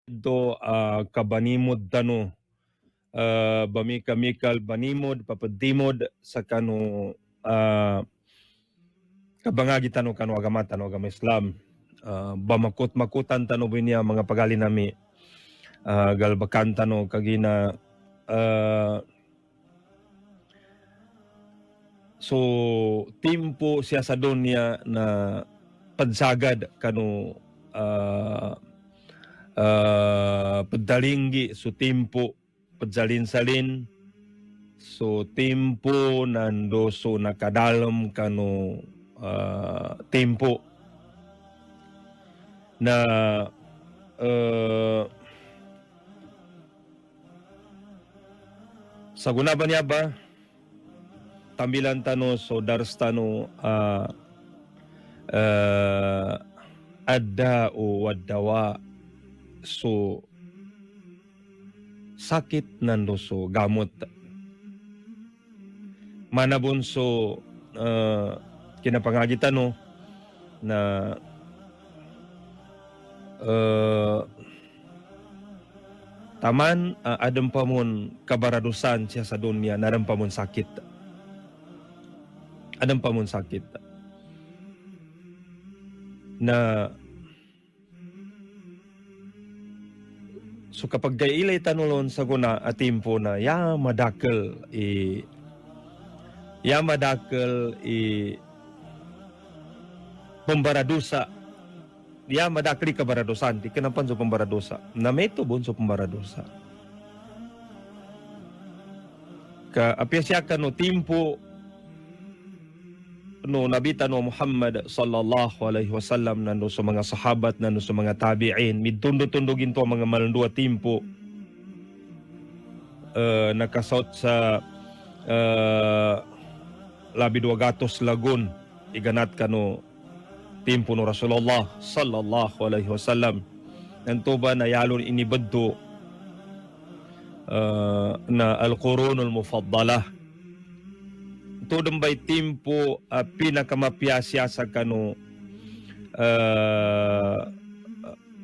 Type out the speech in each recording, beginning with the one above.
Ito kabanimod tano bami-kamikal banimod papadimod sa kano kabangagi tano kano agama Islam bamakut-makutan tano binya mga pagali nami galbakan tano kagina so timpo siya sa dunya na padsagad kano padalinggi so timpo padsalin-salin so timpo nando so nakadalam kano timpo na sa gunaban niya ba tambilan tano so dars tano adda o wadawa so sakit nando so gamot manabon so kinapangagitan no na taman adem pamon kabaradusan siya sa dunya nadam pamon sakit adem pamon sakit na so kapag gailay tanulon sa guna atimpo na madakal pembaradusa madakli kabaradusan di kenapan so pembaradusa na meto bon so pembaradusa ka apyasyakan no timpo no nabita no Muhammad sallallahu alaihi wasallam nando sa mga sahabat nando sa mga tabi'in midtundo-tundogin to mga malandua timpo nakasot sa labi 200 lagun iganat kano timpo no Rasulullah sallallahu alaihi wasallam nanto ba na yalon inibadto na al-qurunul mufaddalah ito dambay timpo pinakamapyasya sa kano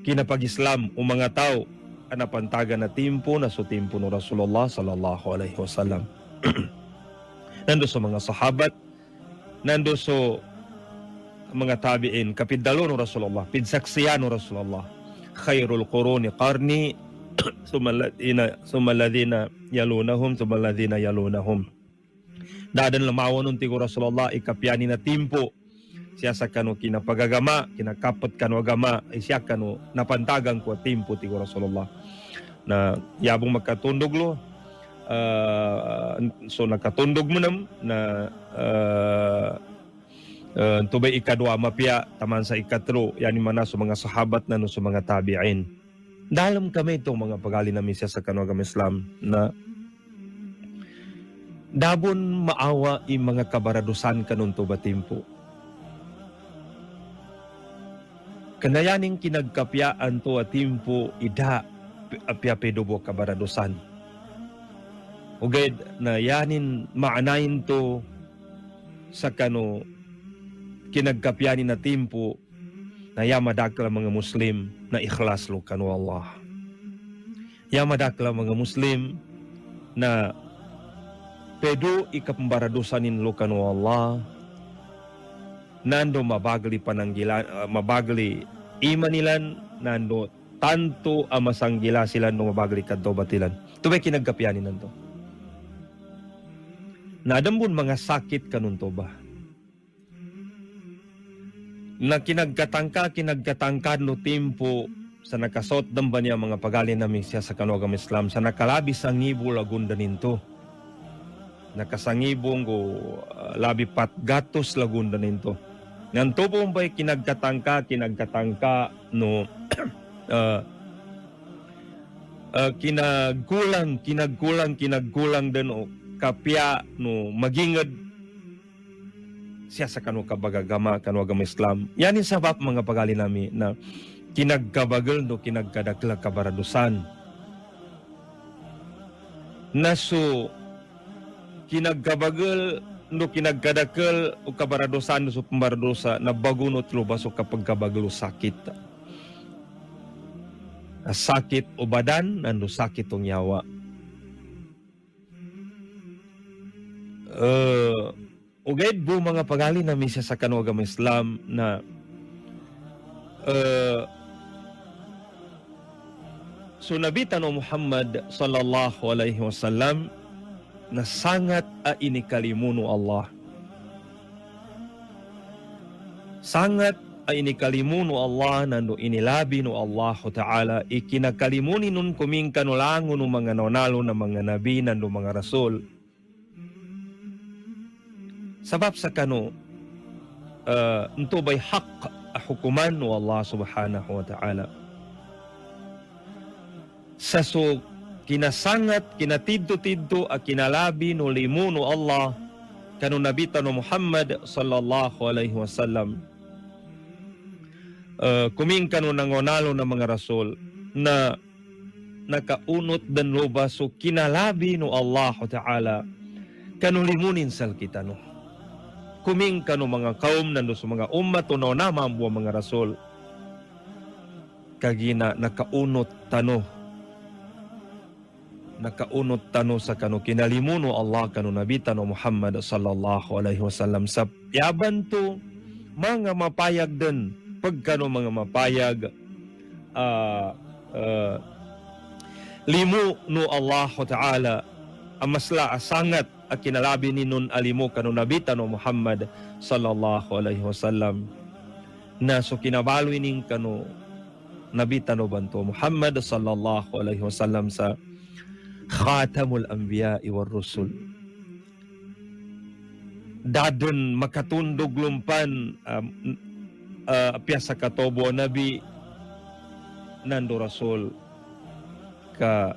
kinapag-Islam o mga tao anapantaga na timpo na so timpo no Rasulullah sallallahu alaihi wasallam nando sa mga sahabat nando so mga tabi'in kapidalo no Rasulullah pidsaksiyan no Rasulullah khairul quruni qarni sumaladina yalunahum dadan lamawon ti Rasulullah ikapyani na timpo siya sa kano kinapagagama kinakapot kano agama siya kano napantagang ko timpo ti Rasulullah na yabong magkatundog lo so nakatundog mo nam na tubay ikadwa mapya taman sa ikatro yani mana sa mga sahabat na no sa mga tabi'in dalam kami itong mga pagali na misya sa kano agama Islam na dabon maawa mga kabaradusan kanon to batimpo. Kanayaning kinagkapyaan to atimpo ida apya pedobo kabaradusan. Uged na yanin maanayin to sa kano kinagkapyanin na timpo na yamadakla mga Muslim na ikhlas lo kano Allah. Yamadakla mga Muslim na pedo ikapambaradusanin lo kano Allah nando mabagli pananggilan mabagli imanilan nando tanto amasanggila sila no mabagli kadto batilan tubay kinagkapyanin nanto nadambon mga sakit kanun to ba na kinagkatangkad no timpo sa nakasot damba niya mga pagali na misya sa kanogam Islam sa nakalabis ang ngibo lagunda ninto nakasangibong go labi pat gatos lagunda ninto nanto po ba'y kinagkatangka no kinaggulang din o kapya no magingad siya sa kano kabagagama kanwagam Islam yanin sabab mga pagali nami na kinagkabagal no kinagkadakla kabaradusan naso kinagkabagal no kinagkadakal o kabaradosan no so pembaradosa na bagunot lo baso kapag kabagalo sakit sakit o badan nando sakit tong yawa. Ugay bu mga pagali na misa sa kanugam Islam na so nabitan o Muhammad sallallahu alaihi wasallam na sangat a inikalimuno Allah. Sangat a inikalimuno Allah nando inilabi no Allah Ta'ala ikinakalimuni nun kuming kanulango no mga nonalo na mga nabi nando mga rasul. Sabab sa kano ito ba'y hak hukuman no Allah subhanahu wa ta'ala. Sa so kinasangat, kinatiddo-tiddo a kinalabi no limu no Allah kano nabita no Muhammad sallallahu alaihi wasallam. Kuming kano nangonalo na mga rasul na nakaunot dan loba so kinalabi no Allah ta'ala kano limunin sal kita no. Kuming kano mga kaum nando sa mga ummat o na mambuwa mga rasul kagina nakaunot tano sa kano kinalimuno Allah kano nabita no Muhammad sallallahu alaihi wasallam sa yaban to mga mapayag din pagkano mga mapayag limu no Allah ta'ala amasla asangat a kinalabi ni nun alimu kanu nabita no Muhammad sallallahu alaihi wasallam na so kinabaloy ning kanu nabita no banto Muhammad sallallahu alaihi wasallam sa khatamul anbiya war rusul. Dadun makatundog lumpan piyasa katobo nabi nando rasul ka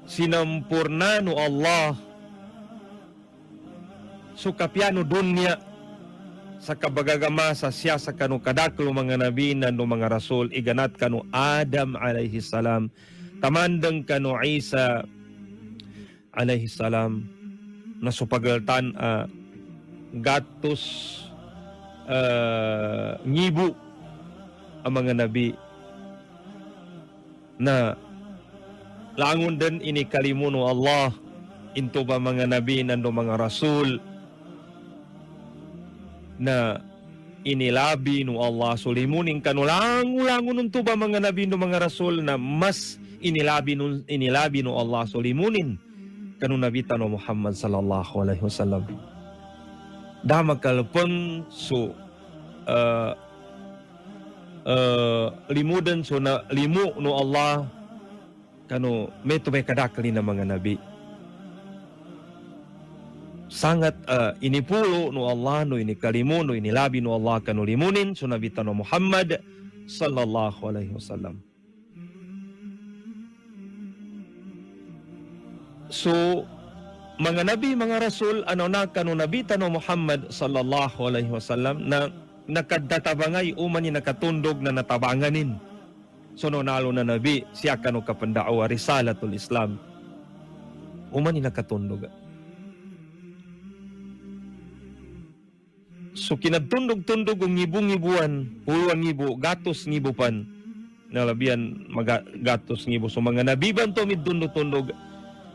sinampurna no Allah so kapyano dunya sa kabagagama sa siya sa kanu kadaklo mga nabi nando mga rasul iganat kanu Adam alaihi salam tamandang kanu Isa alaihi salam na supagaltan gatos ngibu ang mga nabi na langon din inikalimuno Allah into ba mga nabi nando mga rasul na inilabi no Allah sulimuning kanulango nunto ba mga nabi no mga rasul na mas inilabi no Allah sulimunin kanu nabita no Muhammad sallallahu alaihi wasallam. Damag kalpang so limudan so na limu no Allah kanu meto may kadakli na mga nabi. Sangat inipulo no Allah no inikalimu no inilabi no Allah kanu limunin so nabita no Muhammad sallallahu alaihi wasallam. So mga nabi, mga rasul ano na kanu nabita no Muhammad sallallahu alaihi wasallam na nakadatabangay uman ni nakatundog na natabanganin. So no nalo na nabi siya kanu kapandao risalatul Islam. Uman ni nakatundog. So kinatundog-tundog ang ngibong-ngibuan, puluhan ngibo, gatos ngibupan, nalabian gatos ngibo. So mga nabiban to midtundog-tundog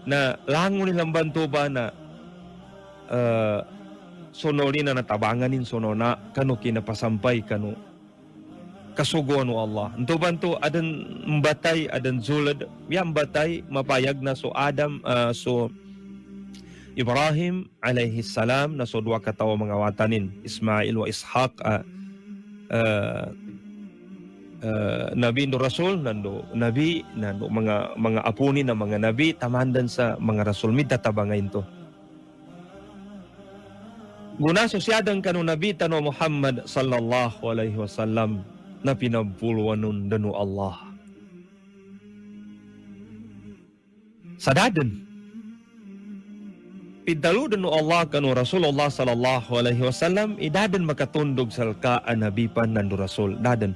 na lango nilang banto ba na sonoli na natabanganin sono na kanu kinapasampay kanu kasugo no Allah. Ento banto adan mbatay adan zulad, yang batay mapayag na so Adam so Ibrahim alaihi salam na so dua katawa mga watanin Ismail wa Ishaq nabi no rasul nando nabi nando mga apuni na mga nabi tamandan sa mga rasul midatabangayin to. Guna sosyadang kanu nabi tano Muhammad sallallahu alaihi wasallam na pinabuluan nun danu Allah. Sadaden Pidalu danu Allah kanu Rasulullah sallallahu alaihi wasallam idaden makatundog salkaan nabipan nando rasul daden.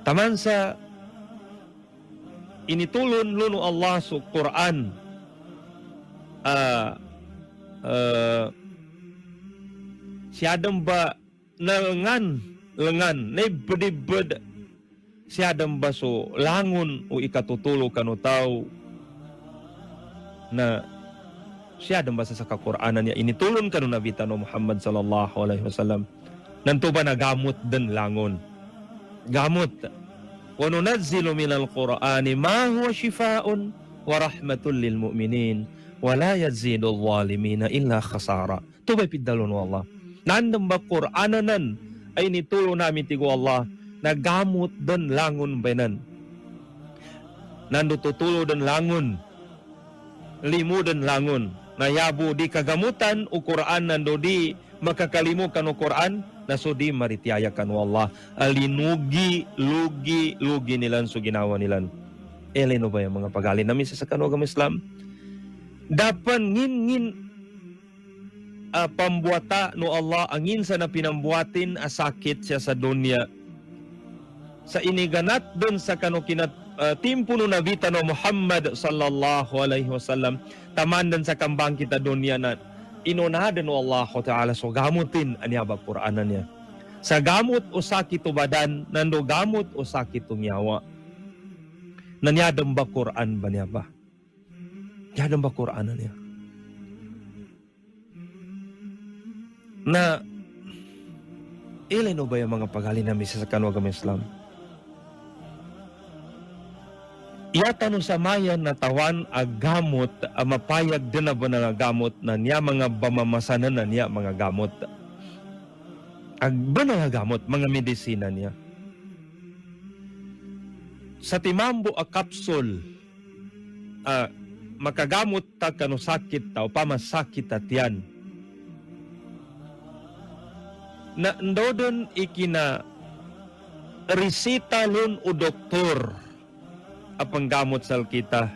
Taman sa initulon luno Allah sa Quran siyadang ba nalangan lengan, na bedibed siya baso langon o ikatutulo kanu tao na siya basa sa kakuraanan niya initulon kanu nabita no Muhammad sallallahu alaihi wasallam nanto ba nagamot den langon gamot wa nunazzilu minal qur'ani ma huwa shifaa'un wa rahmatul lil mu'minin wa la yazidul zalimina illa khasara tubay pidalon wallah nandang ba qur'ananan ay nitulo namin tigo Allah nagamot den langon benan nando tutulo den langon limu den langon nayabo di kagamutan o Quran nando di makakalimu kanu Quran naso di maritiaya kanu Allah alinugi lugi nilan so ginawa nilan eleno ba yung mga pagali namin sa kanu agama Islam dapan ngin pambuata no Allah angin sa na pinambuatin asakit siya sa dunya sa iniganat dun sa kanu timpo no nabita no Muhammad sallallahu alaihi wasallam tamandan sa kambang kita dunya na inunadan no Allah Ta'ala so gamutin aniya ba Qur'anan niya sa gamot o sakit o badan nando gamot o sakit o nyawa nanyadam ba Qur'an ba niya ba yadam ba Qur'anan niya na ilan o ba yung mga pagali namin sa kanwagam Islam iyata no sa mayan na tawan agamot mapayag din na ba na gamot na niya mga bamamasanan na niya mga gamot agba na gamot mga medisina niya sa timambo a kapsul makagamot ta kano sakit ta o pamasakit at yan na ndodon ikina resita lon o doktor apang gamot sal kita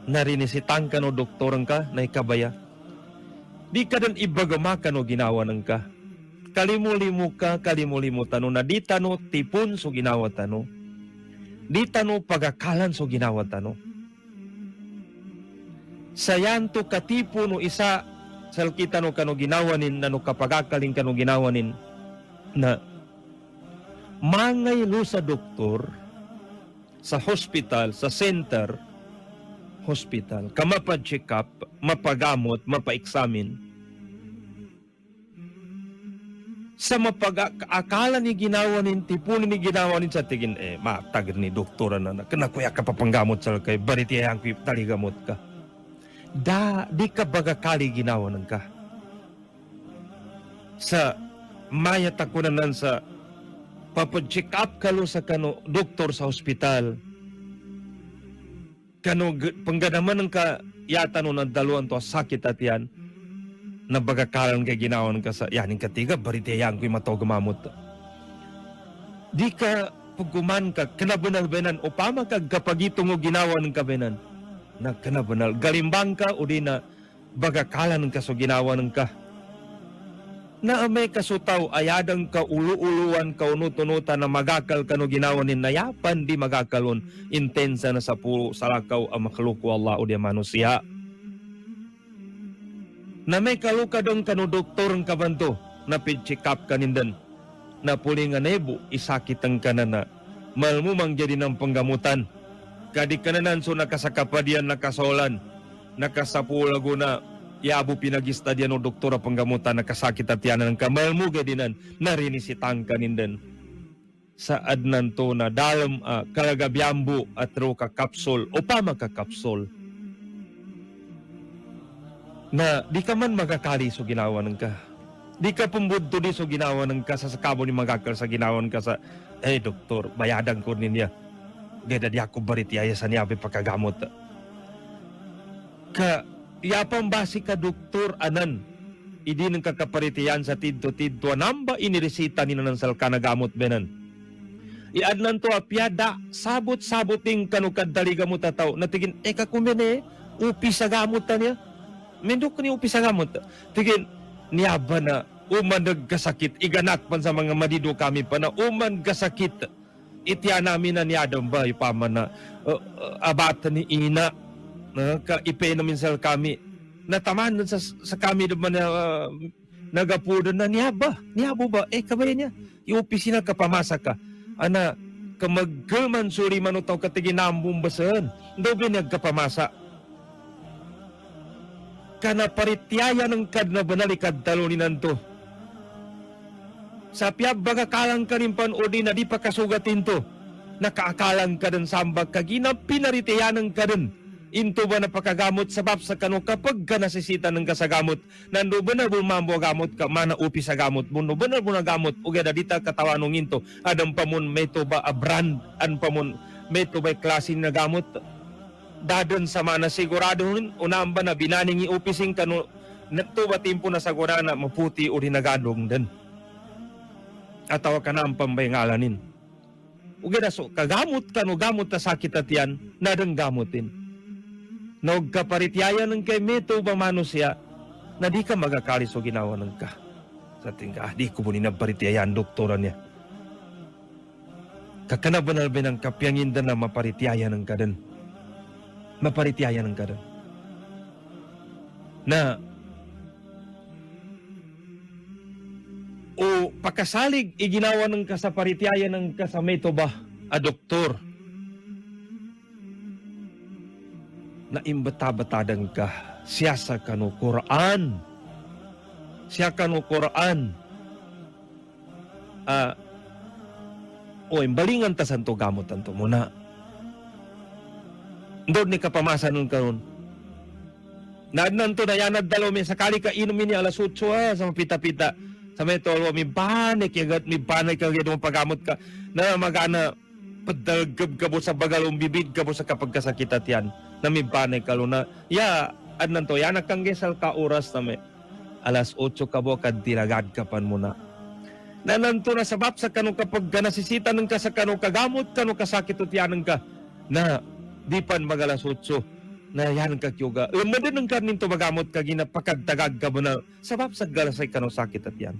narinisitan ka no doktoran ka na ikabaya di ka dan ibagamakan no ginawa ng ka kalimulimu ka kalimulimu tano na di tano tipon so ginawa tano di tano pagakalan so ginawa tano sayanto katipo no isa sal kita no kano ginawanin na no kapagakaling kano ginawanin na mangaylo sa doktor sa hospital, sa center, hospital, ka mapa-check up, mapagamot, mapa-examine. Sa akala ni ginawa ni tipon ni ginawa ni sa tigin, matag ni doktora na, kanakuya ka papanggamot sa kay, baritiyan ko taligamot ka. Di ka bagakali ginawa ng ka. Sa mayat ako na sa papacheck up kalo sa kano doktor sa hospital kano pangganaman ng ka yata no nadaluan to sakit at yan na bagakalan kay ginawan ka sa yaning katiga bariteyan ko'y mataw gamamot di ka pagkuman ka kanabanal-benan o pama ka kapagitong o ginawa ng kabenan na kanabanal galimbang ka o di na bagakalan ka so ginawa ng ka na may kasutaw ayadang ka ulu-uluan ka unutunutan na magakal ka no ginawa ni nayapan di magakalon intensa na sa puro salakaw ang makaluko Allah o di manusia na may kalukadong ka no doktor ang kabanto na pinchikap ka nindan na puli nga nebo isakitang ka na malmumang jadi ng panggamutan kadi kananan so nakasakapadian nakasolan nakasapulago na yabo pinagista diyan o doktora panggamutan nakasakit at yan ng kamal mo gadinan narinisitang kanindan sa adnan to na dalam kalagabyambo at ro ka kapsul o pa magkakapsul na di ka man magakali so ginawa ng ka di ka pumbudto di so ginawa ng ka sa sakabo ni magakal sa ginawan ka sa doktor bayadang ko niya gada di ako baritiyaya sa niyabi pagkagamot ka yapang basi ka doktor anan idi ng kakaparitiyan sa tidto namba iniresita ni nan sal kanagamot benan iadlan to apyada sabot-saboting kanukad daligamot tataw natigin kakumene upi sa gamot ta niya menduk ni upi sa gamot tigin niyaba na uman nagkasakit iganak pan sa mga madido kami pa na uman gasakit itya namin na niyadam ba ipaman na abata ni ina na kaipe namin sa kami nataman sa kami naman nagapudan na niyaba. Niyabo ba? Kabay niya. Iupisina ka pamasa ka. Ana, kamaggelman suri manutaw katiginambong basahan. Dobe nagkapamasa. Kana parityaya ng kad na banalikad talunin nanto. Sa piyab baga kalang ka rin panodi na di pa kasugatin to. Nakaakalang ka rin sambag kagina pinaritiyanan ka rin. Into ba na pakagamot sabab sa kano kapag ka nasisita ng kasagamot nando ba na bumambo gamot ka mana upi sa gamot mo no ba na gamot uga da dita katawanong into adam pamon meto ba a brand an pamon meto ba klase na gamot dadon sa mana sigurado unam ba na binaning iupising kano nato ba timpo na sagura na maputi o rinagadong den atawa ka na ang pambayngalanin uga da so kagamot kano gamot ta sakit at yan nadang gamutin nagkaparityayan ng kay meto ba mano siya na di ka magakalis o ginawa ng ka. Sa tingka, di ko muni na parityayan doktora niya. Kakanabanal ba ng kapyangin na maparityayan ng kadan? Maparityayan ng kadan. Na o pakasalig iginawa ng kasaparityayan ng kasameto ba a doktor? Na imbata-batadan ka siya sa kano Quran. Siya kano Quran. Imbalingan ta santo gamot tanto muna. Doon ni kapamasa nun karon. Nanto na yanad dalaw may sakali ka inumin ni alas 8 sa mapita-pita. Sa may tolo, may panik yagat, may panik yagat mo pagamot ka. Na magana padalgab ka po sa bagalong bibid ka po sa kapag kasakit at yan. Na may panik ka na. Adnan to, yan kang gesal ka oras na may. Alas 8 ka po, kadilagad ka pan muna. Nananto na sabab sa kanong kapag nasisita ng ka sa kanong kagamot, kanong kasakit at yan ka. Na di pan magalas 8. Na yan ka kyuga. Umadin ng kanin to magamot ka ginapakagtagag ka mo na sabab sa galasay kanong sakit at yan.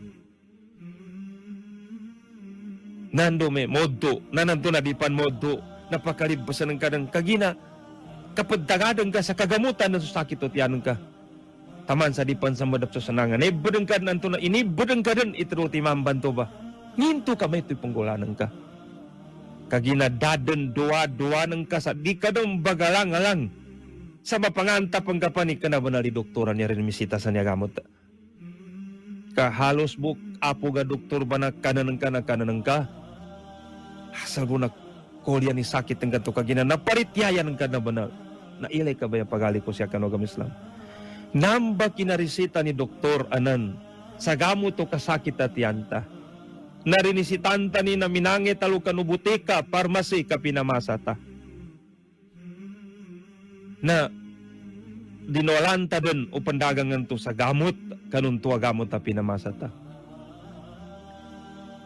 Nando may modo, nanando na di pan modo, napakalibasan ng kanang kagina, kapag tagadan ka sa kagamutan na susakit at yan ka. Taman sa dipan sa madap sa sanangan. Ibudang ka nanto na inibudang ka din itiruti mambanto ba. Nginto ka may ito'y panggulanan ka. Kagina dadan dua ng ka sa di ka daw bagalang-alang. Sa mapanganta pang kapanik ka na ba na doktora niya rin misita sa niya gamot. Kahalos buk apo ga doktor ba na kananang ka. Asal mo na kolya ni sakit ng ganito kagina. Naparityayan ng ka na ba na nailay ka ba yung pagali ko siya kanogam Islam? Namba kinarisita ni doktor anan sa gamot o kasakit at yanta. Narinisitanta ni na minange talo kanubutika parmasi ka pinamasata. Na dinolanta din o pandagangan to sa gamot kanuntua gamot na pinamasata.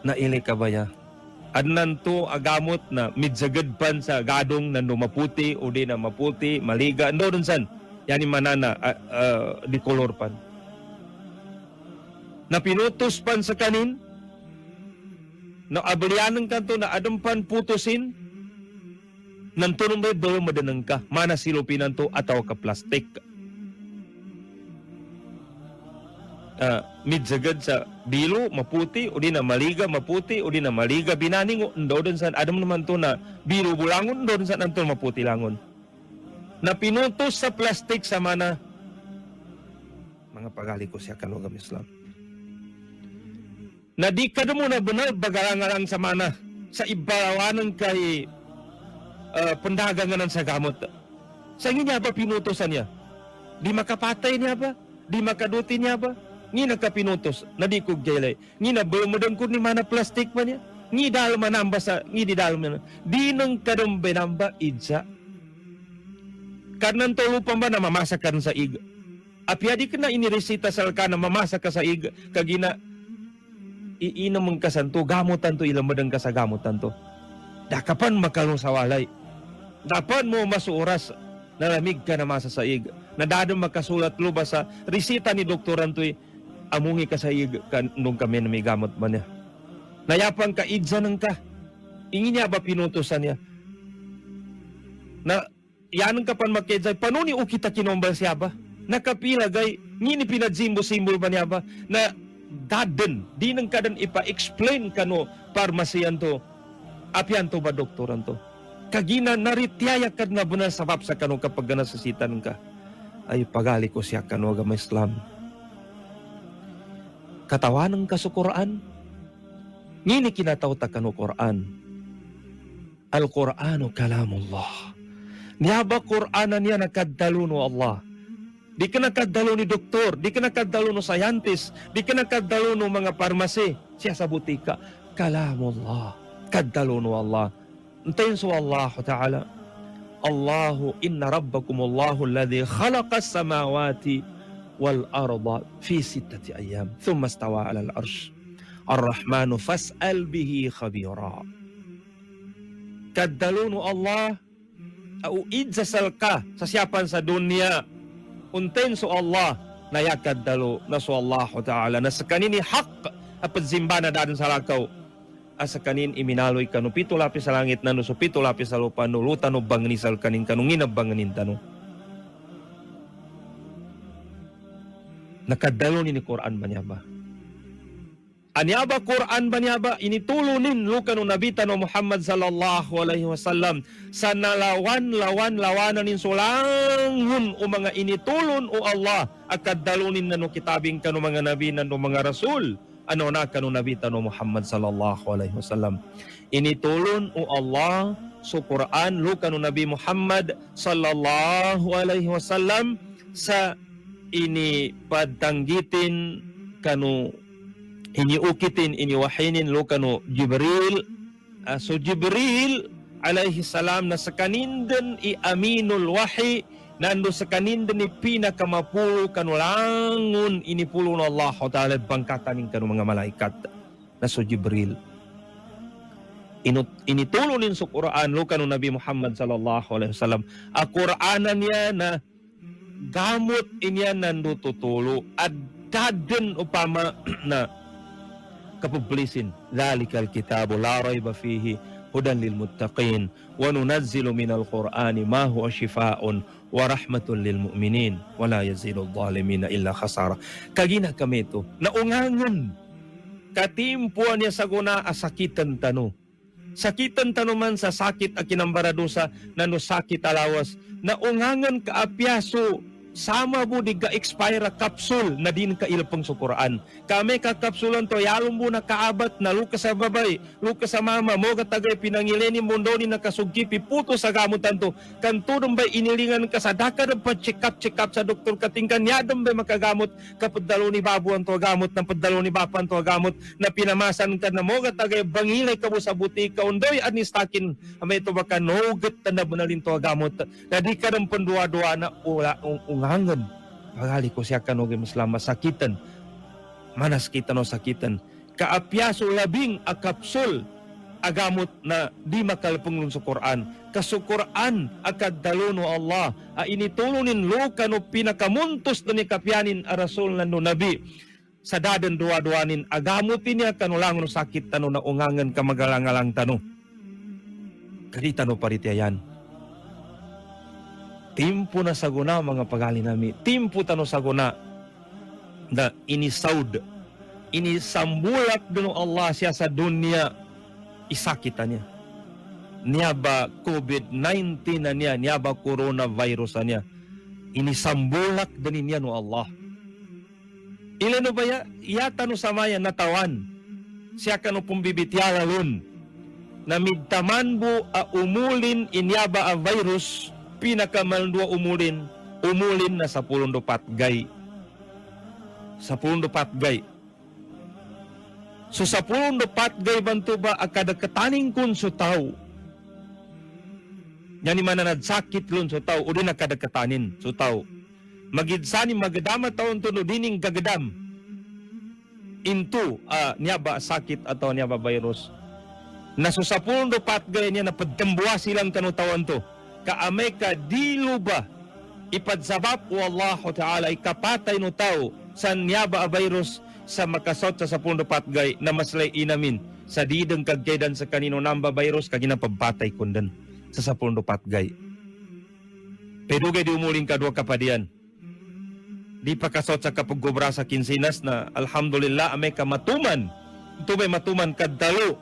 Naili ka ba ya? Adnan to agamot na midzagad pan sa gadong na maputi o di na maputi, maliga. Ando dun san? Yani manana, di kolor pan. Na pinutos pan sa kanin, na abalianan ka to na adampan putusin, nantunong may daw madanang ka, mana silupinan to ataw ka plastik. Midzagad sa bilo, maputi, o di na maliga, maputi, o di na maliga, binaning, ando dun san, adam naman to na bilo bulangon, ando dun san, antun maputi langon. Na pinutos sa plastik sa mana mga pagali ko siya kanogam Islam. Na di ka mo na bunal bagalangalang sa mana sa ibarawanan kay pandaganganan sa gamot. Sa niya ba pinutosan niya? Di makapatay niya ba? Di makaduti niya ba? Ngi nakapinutos na di kog jaylay. Ngi na bumudan ko ni mana plastik man niya. Ngi dal manamba sa ngi di dal man. Di nang kadong benamba idsa. Karnan tolo pa ba na mamasak ka sa ig? Apyadi ka na iniresita sa ka na mamasak ka sa ig, kagina, iinom mong kasanto, gamutan to, ilamadang ka sa gamutan to. Dakapan makalong sa walay. Dapan mo masuoras na lamig ka na masa sa ig. Nadadong magkasulat luba sa resita ni doktoran to'y amungi ka sa ig nung kami na may gamot man niya. Nayapang ka idza ng ka. Ingi niya ba pinutusan niya? Na yanang kapan makidzay, panuni o kita kinombal siya ba? Nakapila gay, ngini pinadzimbo-simbol ba niya ba? Na daden, di nang kadan ipa-explain kano parmasyan to, apyan to ba doktoran to. Kagina naritiyaya kad na benar sabab sa kano kapag nasasitan ka. Ay pagali ko siya kano agama Islam. Katawanan ka sa Quran, ngini kinatawta kano Quran. Al-Quranu kalamullah. Niyaba Quranan niya nakadalo no Allah. Di ka nakadalo ni doktor, di ka nakadalo no scientist, di ka nakadalo no mga parmase. Siya sa butika, kalamullah. Kadalo no Allah. Antayin so Allah Ta'ala. Allahu inna rabbakumullahu alladhi khalaqa samawati wal arda fi 6 ayyam. Thumma stawa ala al-arsh. Ar-Rahmanu fas'al bihi khabira. Kadalo no Allah. Auid sasal ka sa siyapan sa dunia. Unten so Allah na yakad dalo na so Allah Ta'ala na sa kanini hak apat zimba na dadan sa lakaw. Asa kanin iminaloy kanu pito lapis sa langit na no so pito lapis sa lupa no luta no banganisal kanin kanu nginabanganin tano. Nakadalo ni Quran ba niya ba? Anyaba Quran ba niya ba? Initulunin luka no nabita no Muhammad sallallahu alaihi wasallam sa lawanan nin sulanghun o mga initulon o Allah akadalunin na no kitabing kano mga nabi na no mga rasul. Ano na kano nabita no Muhammad sallallahu alaihi wasallam. Initulon o Allah so Quran luka no Nabi Muhammad sallallahu alaihi wasallam sa ini padtanggitin kano iniukitin, iniwahinin lo kano Jibril. So Jibril alaihi salam na sa kanindan i-aminul wahi, nando sa kanindan ni pinakamapulo kanulangon inipulo na Allah Ta'ala bangkatanin kano mga malaikat na so Jibril. Initulonin sa Quran lo kano Nabi Muhammad sallallahu alaihi wasallam. A Quranan niya na gamot inya nando tutulo at daden upama na kapublisin dhalikal kitabu la rayba fihi hudan lil muttaqin wa nunazzilu minal qur'ani ma huwa shifaa'un wa rahmatun lil mu'minin wa la yazidu adh-dhalimina illa khasara. Kagina kami to naungangon katimpuan niya sa guna asakitan tano. Sakitan tano man sa sakit a kinambaradusa nano sakit alawas naungangon kaapyaso sama bu di ga-expire kapsul na din ka ilpang sa Quran. Kami kakapsulan to, yalong mo na kaabat na luka sa babay, luka sa mama, mo katagay pinangileni mundo ni nakasugkipi, puto sa gamutan to. Kantudong ba'y inilingan ka sa daka ng pa-check up sa doktor katingkan, yadong ba'y makagamot kapadalo ni babuan to gamot, ng padalo ni bapan to gamot, na pinamasan ka na mo katagay, bangilay ka mo sa butika, undoy anistakin, may ito baka nogat na nabunalin to gamot, na di ka ng pandua-dua na hangan pagali ko siya kanogay maslama sakitan manas kita no sakitan kaapyaso labing akapsul agamot na di makalpunglon sa Quran kaso Quran akad dalono Allah a initulunin luka no pinakamuntos na ni kapyanin a rasul na no nabi sa dadan duwa-duwanin agamutin niya kanulangon no sakit tano na ungangan kamagalangalang tano kadita no paritiayan. Timpo na saguna mga pagali nami. Timpo tano saguna na inisaud. Inisambulak doon Allah siya sa dunya. Isakita niya. Niya ba COVID-19 na niya. Niya ba coronavirus na niya. Inisambulak din niya no Allah. Ilan no ba ya? Iyata no samaya natawan. Siya ka no pumbibitya lalun. Na midtaman bu a umulin inyaba a virus pinakamalundua umulin na sa 14 gay. Sa 14 gay. So sa 14 gay banto ba akada kataning kun so tao. Yani mananadsakit lun so tao o din akada katanin so tao. Magidsani magadama taon to no dining gagadam. Into niya ba sakit atau niya ba virus. Na so sa 14 gay niya napadtambuwa silang kanutawan to. Kaamay ka dilo ba ipadsabab o Allah Ta'ala ikapatay no tao sa niyaba a virus sa makasot sa 10 patgay na maslay inamin sa didang kagkaidan sa kanino namba virus kagina pagpatay kundan sa 10 patgay. Pero gay di umuling kadwa kapadian. Di pa kasot sa kapag-gubra sa kinsinas na alhamdulillah amay kamatuman. Ito ba'y matuman kadalo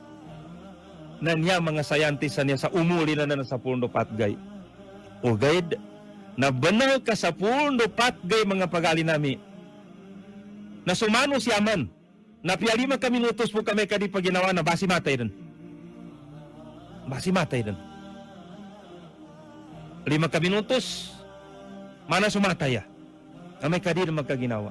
na niya mga sayantisa niya sa umuli na sa pundo patgay. O guide, na banal ka sa pundo patgay mga pagali nami. Na sumano si Aman. Na piya 5 ka minutos po kami kadi pa ginawa na basi matay rin. Basi matay rin. 5 ka minutos, mana sumatay ya. Amay kadi na magkaginawa.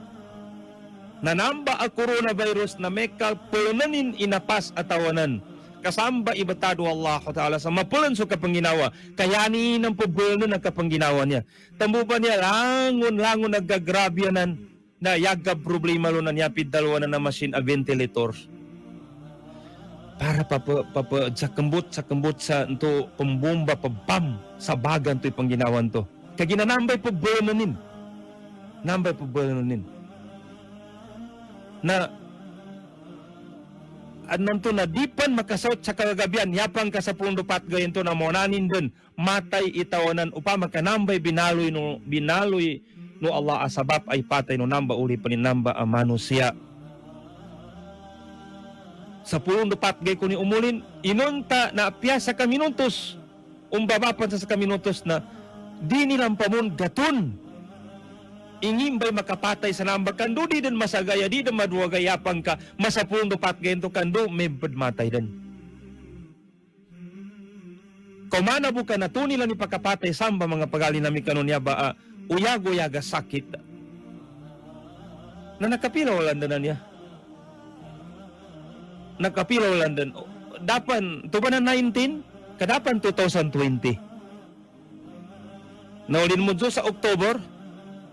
Nanamba ang coronavirus na may kalpunanin inapas at tawanan. Kasamba ibatado Allah Ta'ala sa mapulan so kapanginawa. Kayani ng pubulan ng kapanginawa niya. Tambupan niya langon nagagrabyanan na yagab problema lo na niya pidalwa na machine a ventilators. Para sa kembut sa ito pembomba pabam sa bagan to ipanginawan to. Kaginanambay pabulanin. Nambay pabulanin. Na ananto na dipan makasot sa kagabian yapang ka sa pundo patgayan to na monanin dun matay itawanan upama kanambay binaloy no Allah asabab ay patay no namba uli paninamba ang manusia sa pundo patgay ko ni umulin inunta na apya sa kaminutos umbabapan sa kaminutos na di nilang pamun gaton ingin ba'y makapatay sa namba kando di din masagaya di din maduwagayapang ka masapundo patgento kando may badmatay din. Kumana buka na to nila ni pakapatay samba mga pagali nami kanon niya ba uyago-yaga sakit na nakapilaw lang na niya. Nakapilaw lang din. Dapan, ito ba na 19? Kadapan 2020. Naulin mo sa October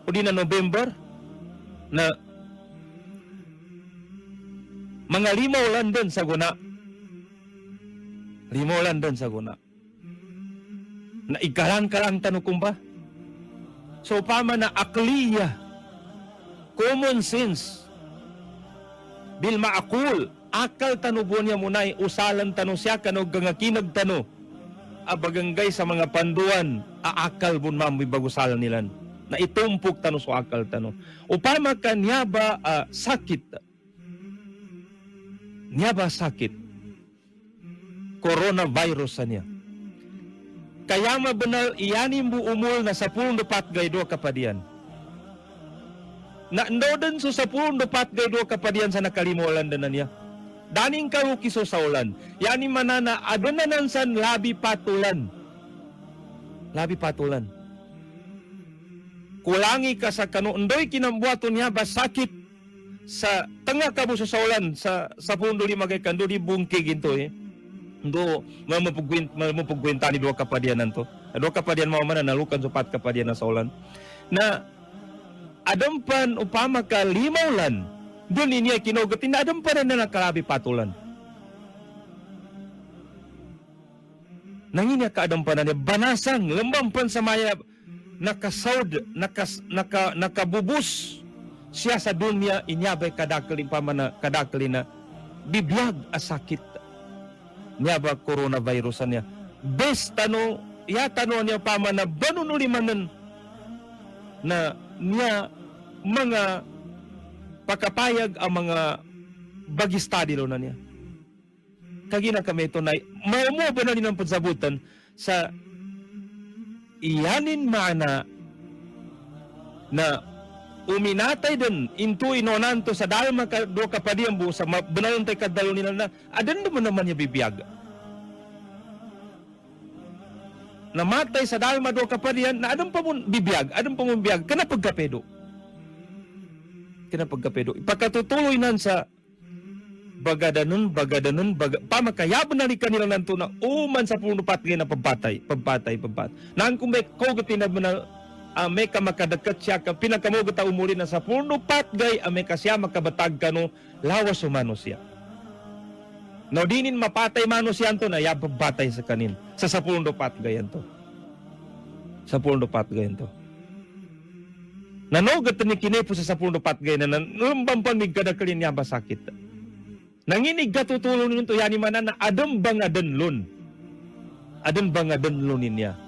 o di na November na mga 5 London sa guna. 5 London sa guna. Na ikalang-kalang tanong kumba. So pama na akliya, common sense, bil maakul, akal tanubon niya munay, usalan tanong siya kanog gangakinag tanong, abaganggay sa mga panduan, aakal bun mamoy bagusalan nilan. Na itumpok tano so akal tano. Upama ka niya ba sakit? Niya ba sakit? Coronavirus niya. Kaya mabanal iyanin mo umul na sa pundo patgay do kapadian. Na ndodan so sa pundo patgay do kapadian sa nakalimulan na niya. Daning karuki so sa ulan. Yani manana adonanan san labi patulan. Labi patulan. Kulangi ka sa kanuundoy kinambuato niya ba sakit sa tanga kabo sa saulan sa pundo di magay kando di bungkig into ndo mamupugwenta ni dua kapadian nanto dua kapadian mo man nalukan supat kapadian na saulan na adampan upama ka 5 lan doon niya kinogatin na adampan na nakalabi patulan nanginya ka adampan na banasang lembampan sa maya nakabubus siya sa dunya inyabay kadakali na bibiyag asakit niya ba coronavirus niya best tano niya pama na banunulimanan na niya mga pakapayag ang mga bagistadi lo na niya kagina kami ito na maumo ba na nilang pagsabutan sa iyanin mana na uminatay din into inonanto sa dalma do kapadian bu sa benayon tay kadalo nila na adan naman niya bibiyag namatay sa dalma do kapadian na adan pa mo bibiyag kana pagkapedo ipakatutuloy nan sa bagadanon pamakayaban na ni kanila nanto na uman sa puno patgay na pagpatay nang kung may kogatin na may kamakadakat siya pinakamugot ta umuli na sa puno patgay may kasya makabatag kano lawas umano siya no dinin mapatay mano siya to na pagpatay sa kanin sa puno patgay to nanogat ni kinepo sa puno patgay na lumbang pamigkadakalin niya ba sakit nanginig katutulong nito yani manan na adem bangaden lun niya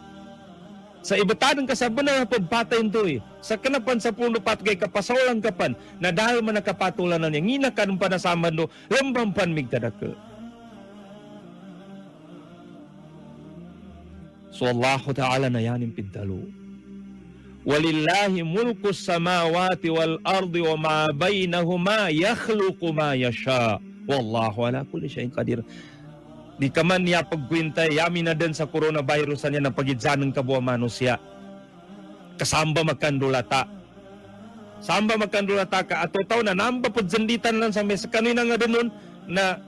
Sa ibatan ka sa benar pagpatayin to eh. Sa kanapan sa puno pat kay kapasawalang kapan na dahil man nakapatulan na niya nginakan panasaman no lambang panmig kadake. So Allah Ta'ala na yanin pidalo. Walillahi mulku samawati wal ardi wa ma bainahuma yakhluqu ma yasha. Wallahu ala kulli syai'in qadir. Di ka man niya pagkwintay, yamin na din sa coronavirus niya na pagidsan ng kabuwa manusia. Kasamba magkandulata. Samba magkandulata ka. At taw na namba po zanditan lang sa mesa. Kanina nga din na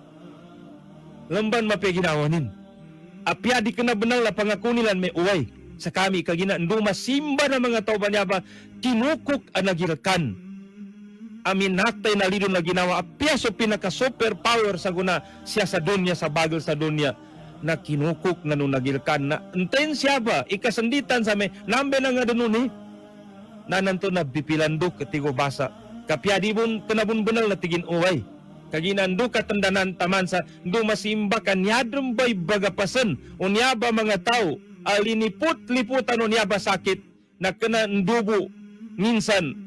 lamban mapiginawanin. Apya di ka na benang la pangakunilan may uway. Sa kami kagina, nduma simba na mga tao ba niya ba, kinukok ang nagirakan. Amin naktay na lidon na ginawa apya so pinaka super power sa guna siya sa dunya sa bagel sa dunya na kinukok na nung nagilkan na enten siya ba ikasanditan sa may nambe na nga doon na nanto na bipilandok katigo basa kapya di bun kanabun-bunal na tigin uway kaginando katandanan taman sa dumasimba kanyadong bay bagapasan unyaba mga tao aliniput-liputan unyaba sakit na kanandubo minsan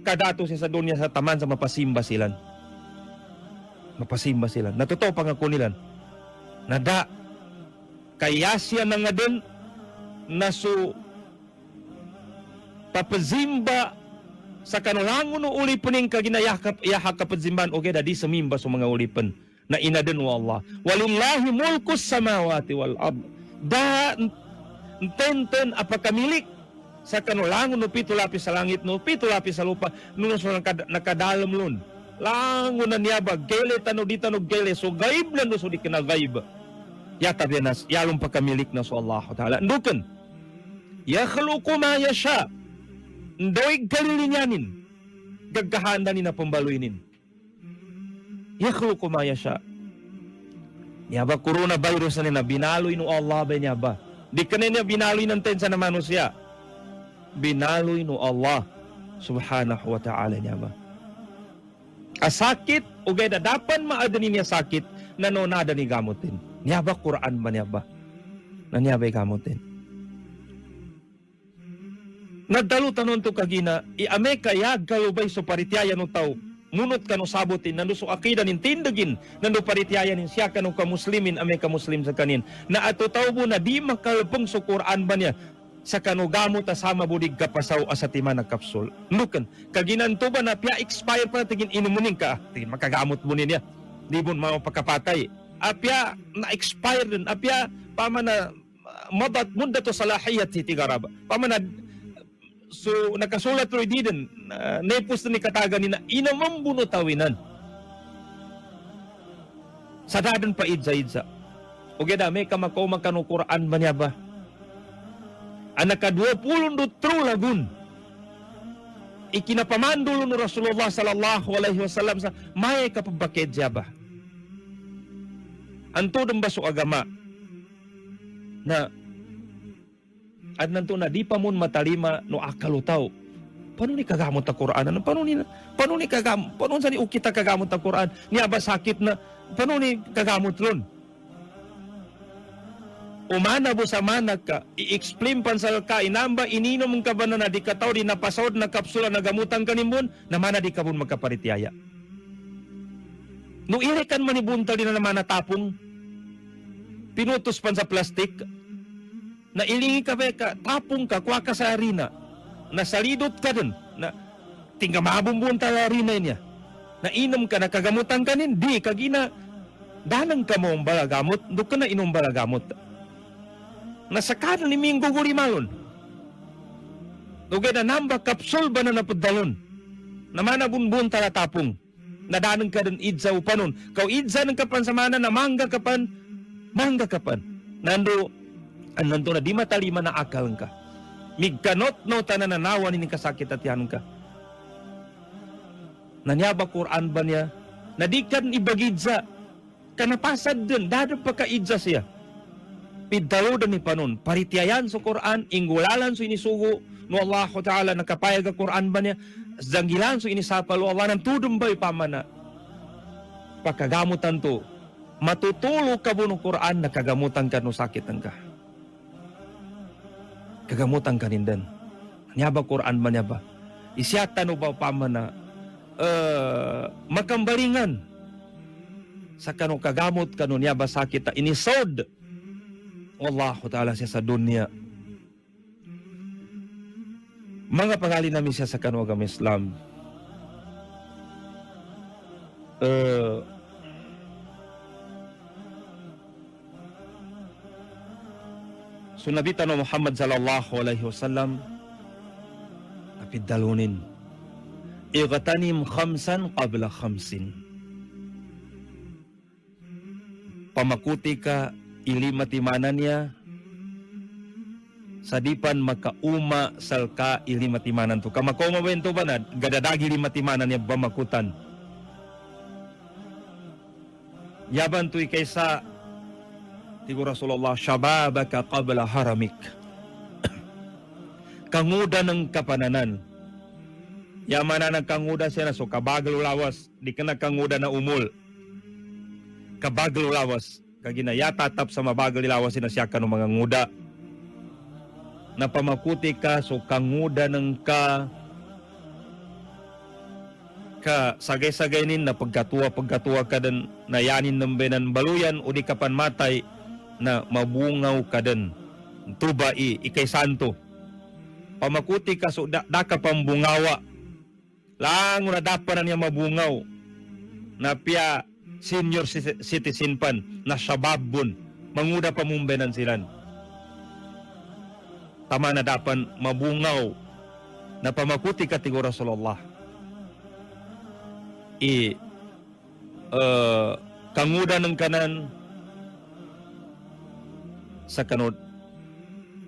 kadato siya sa dunya sa taman sa mapasimba sila. Mapasimba sila. Natotoo pangako nila. Nada kaya siya na nga din na so papazimba sa kanulangon no ulipaning kaginayakap kapazimban o kaya di samimba sa mga ulipan na inaden wa Allah. Walillahi mulkus samawati wal ard. Da tenten apakamilik sa kanulangon no pito lapis sa langit no pito lapis sa lupa no nakadalam lun langon na niya ba gele tano di tano gele so gaib na no so di kana gaib yata bianas yalong pagkamilik na so Allah Ta'ala nduken yakhluqu ma yasha ndoy galilinyanin gaggahanda ni na pambaluinin yakhluqu ma yasha niya ba coronavirus na binaloy no Allah ba niya ba di kanina binaloy ng tensa na manusia binaloy no Allah subhanahu wa ta'ala niya ba. Asakit o gaya dapan maadani niya sakit na no nada ni gamutin. Niya ba Quran ba niya ba? Na niya ba gamutin? Nagdalutan nun to kagina, iame kaya galubay so paritiyaya no tao. Munot ka no sabutin, nando so akida nin tindagin, nando paritiyaya nin siya ka no kamuslimin, ame kamuslim sa kanin. Na ato tao mo na di makalpong so Quran ba niya? Sa kanugamo ta sama budig kapasaw asatiman na kapsul. Nukan, kaginanto ba na pia expire pa tigin inumunin ka, tigin makagamot mo niya. Di mo mapakapatay. Apya na expire din, apya pama na madat munda to salahiyat tigaraba. Pama na so nakasulat ro di din nepos ni kataga ni na inamambuno tawinan. Sa dadan pa idza. O geda may kamakaw magkano Quran ba niya ba? Anak ka-20 lagun. Ikinapamandulo ni Rasulullah sallallahu alaihi wasallam sa may kapabakid siya ba? Anto ng baso agama na at nanto na di pa mon matalima no akalutaw. Paano ni kagamot ang Quran? Paano ni kagamot? Paano sa ni ukita kagamot ang Quran? Niya ba sakit na? Paano ni kagamot ron? Umana bo sa manak ka, i-explain pan sa ka, inamba, ininom ka ba na di kataw, di napasawad na kapsula na gamutan kanimbon, na mana di ka bun magkaparitiyaya. Nung irikan manibuntal din na naman natapong, pinutos pan sa plastik, na ilingi ka ba ka, tapong ka, kwa ka sa arena, nasalidot ka dun, na tingga mabumbuntal arena niya, na inom ka, nakagamutan ka nin, di, kagina, danang ka mo ang balagamot, doon ka na inom balagamot. Nasa kanan ni Minggo Gulimalon. Dugay na namba kapsul ba na napadalon? Naman na bunbun talatapong. Nadanang ka din idza upanon. Kau idza ng kapan sa mana na mangga kapan. Nando na di matalima na akal ka. Migkanot no tananawan ni kasakit at yan ka. Nanyaba Quran ba niya? Nadikan ibagidza. Kanapasad din. Dadang pagkaidza siya. Piddaludan ni panon, paritiyayan sa Quran, ingulalan so inisugo, no Allah Ta'ala, nakapayag ang Quran ba niya, zanggilan so inisapalo, Allah ng tudumbay pamana. Pagkagamutan to, matutulog ka mo ng Quran, nakagamutan ka no sakitan ka. kagamutan kanindan. Nya ba Quran man ba? Isyatan o ba paman na makambaringan sa kanu kagamot kanu niya ba sakit inisod. Wallahu ta'ala siya sa dunya. Mga pangali namin siya sa kanu agam Islam. Sunabitan no Muhammad sallallahu alaihi wasallam dalunin. Iqtanim khamsan qabla khamsin. Pamakuti ka ilimatimanan niya sadipan makauma salka ilimatimanan to. Kamakoma bento ba na gadadagi ilimatimanan niya bamakutan. Yaban to'y kaysa tigo Rasulullah syababaka qabla haramik. Kanguda ng kapananan. Yaman na nagkanguda siya na so kabaglo lawas. Di ka nagkanguda na umul. Kabaglo lawas. Kaginayata tap sa mabaglo lawas na siya ka ng mga nguda. Napamakuti ka so kanguda ng ka sagay-sagay nin na pagkatuwa ka din na yanin ng benan baluyan o di ka panmatay na mabungaw ka din. Tubai ikay santo. Pamakuti ka so da ka pambungawa. Lang na dapat na niya mabungaw. Na piya senior citizen pan na sababon. Manguda pa mumbenan silan. Tama na dapat mabungaw. Na pamakuti ka tigo Rasulullah. Kanguda ng kanan sa kanod.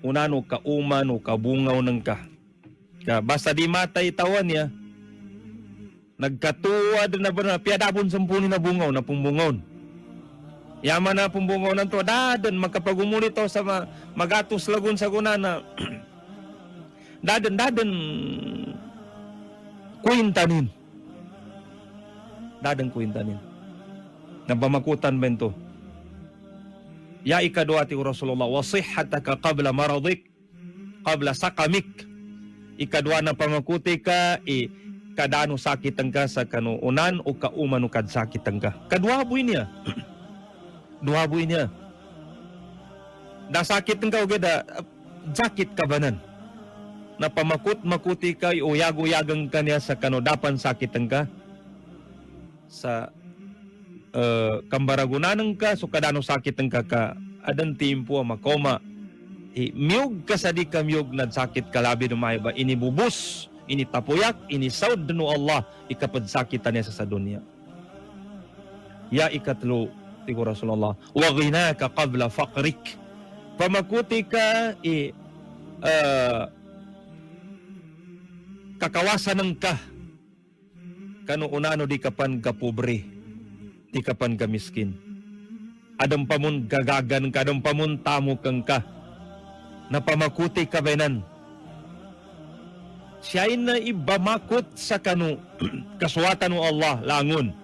Unano kauman o kabungaw ng ka. Basta di matay tawan niya, nagkatuwa din na ba na piyadabon sampuni na bungaw na pumbungaw. Yaman na pumbungaw ng to, dadan magkapagumuli to sa magatos lagun sa guna na dadan kuintanin. Dadan kuintanin. Nabamakutan ba ito? Ya ikadua ti Rasulullah wasihhataka qabla maradik qabla sakamik. Ikadua na pamakuti ka kadano sakitan ka sa kanuunan o kauman o kad sakitan ka. Kadua buhay niya. Dua buhay niya. Da sakitan ka o gada sakit ka banan. Na pamakut-makuti ka o yago-yagang ka niya sa kanodapan sakitan ka. Sa kambaragunanan ka so kadano sakit ang ka adan timpo makoma miyog ka sa di ka miyog nagsakit kalabi no may ba inibubus initapuyak inisaud no Allah ikapad sakitan niya sa dunya. Ya ikatlo tigo Rasulullah wa ghinaka qabla faqrik. Pamakuti ka kakawasan ng ka kanuunano di kapan kapobre. Di ka pan kamiskin. Adam pa mun gagagan ka, adam pa mun tamo kang ka. Napamakuti ka benan. Siya na ibamakot sa kanu kaswatan mo Allah langon.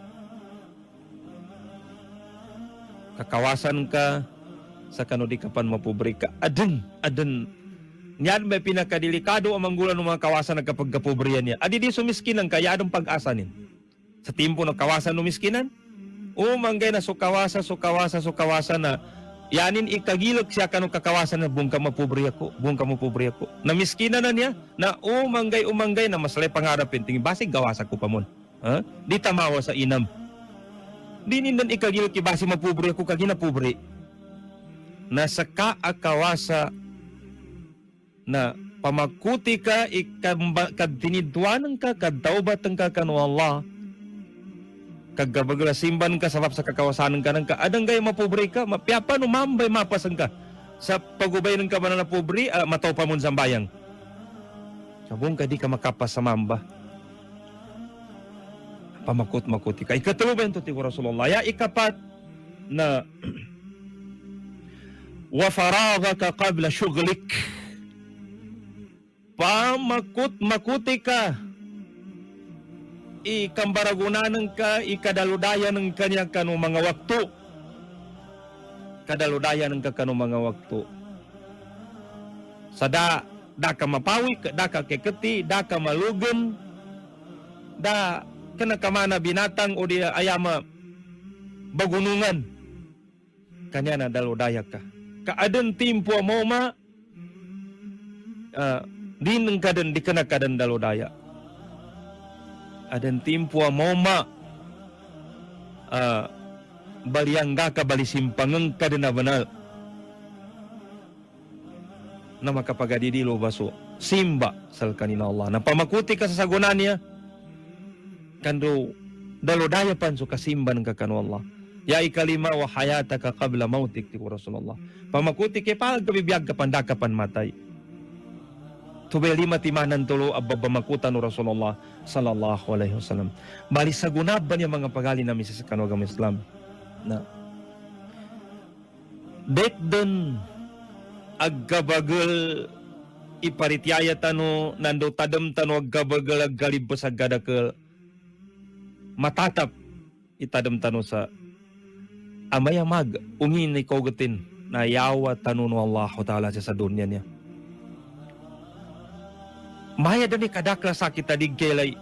Kakawasan ka sa kanu di ka pan mapobre ka. Aden. Yan may pinakadelikado ang manggulan ng mga kawasan na kapag kapobriyan niya. Adi di sumiskinan ka, yadong pag-asanin. Sa timpo ng kawasan ng miskinan, manggay na sukawasa na yanin ikagilog siya kanong kakawasan na buong ka mapobre ako. Na miskina na niya na umanggay na maslay pangarapin tingin basig gawasa ko pa mon. Di tamawa sa inam. Di nindan ikagilog kibasi mapobre ako kagina pobre. Na sa kaakawasa na pamakuti ka kadtinidwanan ka kaddaubatan ka kanu Allah. Kagabagla simban ka sabab sa kakawasanan ka ng ka adang gay mapobre ka mapiapa no mambay mapasan ka sa pagubay ng ka man na pobre mataw pa mon sambayang sabong ka di ka makapas sa mamba pamakut-makuti ka. Ikatulo ba ito ti Rasulullah ya ikapat na wa faragaka qabla shughlik. Pamakut-makuti ka ikambaragunanan ka, ikadaludaya ng kanya kanu mga waktu. Kadaludaya ng ka kanu mga waktu. Sa da ka mapawik, da ka keketi, da ka malugen, da kana kamana binatang o di ayama bagunungan. Kanya na dalodayak ka. Kaadan timpo mo ma, din ng kadan di ka na kadan dalodaya. Adan timpo mo ma, baliyangga ka balisimpangang kadan na banal. Na makapagadidilo baso simba sal kanina Allah na pamakuti ka sa sagunan niya kando dalodaya pan so kasimban ka kanu Allah ya ikalima wa hayataka qabla mautik ti Rasulullah pamakuti ke pa gabibiyag ka pandakapan matay tubay lima timanan tulo abba makutan no Rasulullah sallallahu alaihi wasallam bali sagunab ba niya mga pagali namin sa kanugam Islam na dekden aggabagal iparityaya tano nando tadam tano aggabagal aggalib sa gadakal matatap itadam tano sa amayamag ungin ni kogatin na yawa tano no Allah Ta'ala sa dunya niya maya dani kadakla sakit digkelay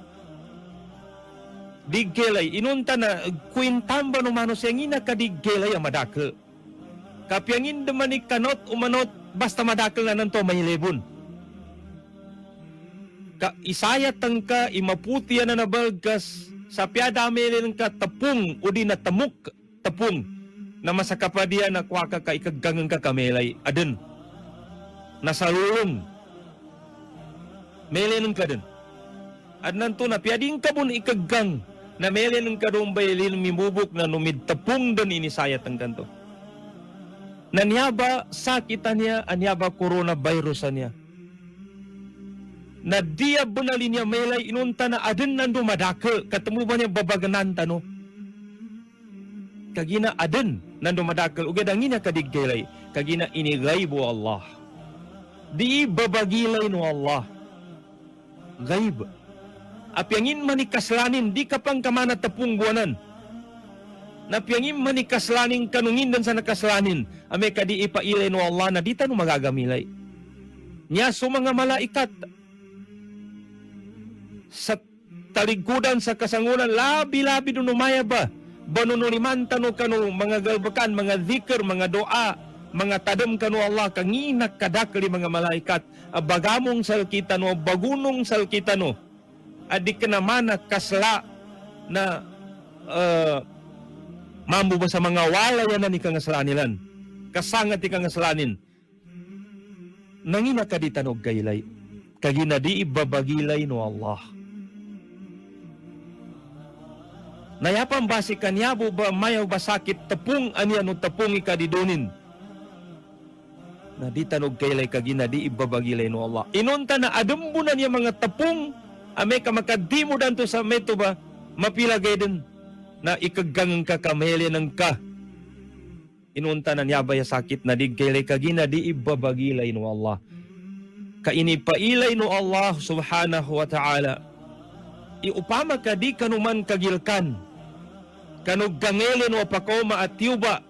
inunta na kuintamba no manos yang ina kadigkelay amadakal kapyangin demanik kanot umanot basta madakal na nanto mahilibon. Ka isayat tangka imaputian na nabalgas sa piyadamilin ka tapung o di na tamuk tapung na masakapadian na kwaka ka ikaggangang ka kamelay adun. Nasalulong. Melin ka dun. At nanto na piyading ka bun ikaggang na melin ka dun baylin mimubuk na numid tapung dun inisayat ang kanto. Nanyaba sakitan niya, anyaba coronavirus niya. Na dia bunalin niya melay inunta na adin nando madakal. Katemu ba niya babaganan tano? Kagina adin nando madakal. Ugadangin niya kadiggelay. Kagina inigay bo Allah. Di babagilay no Allah. Gaib. Apyangin manikaslanin, di ka pang kamana tapung buwanan. Napyangin manikaslanin kanungin dan sa nakaslanin. Ame kadi ipailay no Allah na di tano magagamilay. Nya so mga malaikat sa taligudan sa kasangunan labi-labi no numaya ba? Banunuliman tano kanu mga galbakan, mga zikr, mga doa, mga tadam kanu Allah kanginak kadakli mga malaikat. Bagamong salkita no, bagunong salkita no. Adi ka naman kasla na mambo ba sa mga wala yan na ni kangaslanilan? Kasangat ni kangaslanin. Nangina ka di tanog gaylay. Kagina di ibabagilay no Allah. Nayapang basi kanyabo ba mayaw ba sakit tapung aniya no tapung ikadidonin. Na di tanog gaylay kagina di ibabagilay no Allah. Inunta na adambunan niya mga tapung ame ka makadimo danto sa meto ba mapilagay din. Na ikaggang kakameli ng ka. Inunta na niya ba ya sakit na digkelay kagina di ibabagilay no Allah. Kainipailay no Allah subhanahu wa ta'ala. Iupama ka di kanuman kagilkan. Kanugangeli no apakoma at yuba.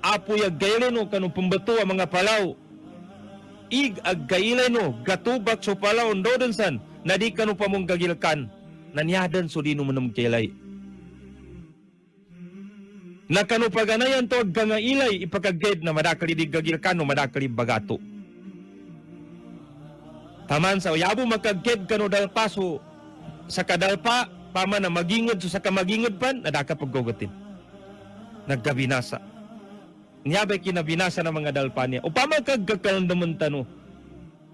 Apo yaggaili no kanupambato ang mga palaw. Ig aggailay no gatubak so palaw ndodensan na di kanupamong kagilkan. Nanyadan so di no manamkelay. Nakano paganayan to agga ilay ipagaged na madakali di gagilkan no madakali bagato. Taman sa yabo magkaged kano dalpaso sa kadalpa pama na magingod so sa kamagingod pan nadaka paggogotin. Naggabinasa. Niyabay kinabinasa ng mga dalpa niya. Upama kagkakalandaman tano.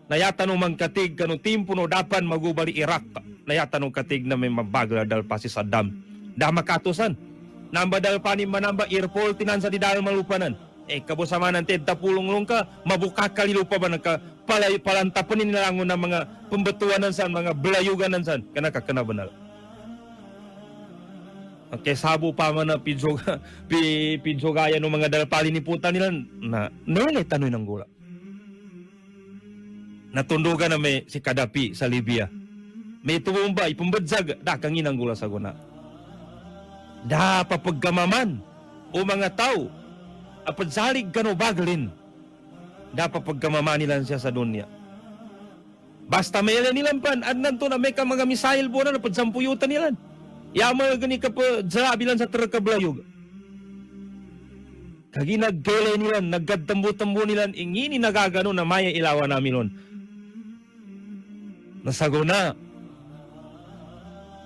Nayata no mangkatig kano timpo no dapan magubali Iraq. Nayata no katig na may mabagla dalpa si Saddam. Dama katusan. Namba dal panim manamba irpol tinansa di dal malupanan. Kabo sama nanti tapulong ka mabuka kali lupa ba nagka palantapanin nilangon ng mga pembetuanan san mga belayuganan san kana kakana banal. Okay, sabo pa man na pidsogaya ng mga dalpali ni puta nila na nilay tanoy ng gula. Natundugan na may si Kadapi sa Libya. May tumumba, ipumbadsag, dakangin ang gula sa guna. Da papagkamaman o mga tao apadsalig kano bagalin dapat pagkamamanilan siya sa dunya. Basta may nilang pan, adnan to na may ka mga misail po na padsampuyutan nilan. Yaman gani ka pa bilang sa terkablayog. Kagi naggelay nilan, naggadtambo-tambo nilan, ingini nagagano na maya ilawan namin nun. Nasaguna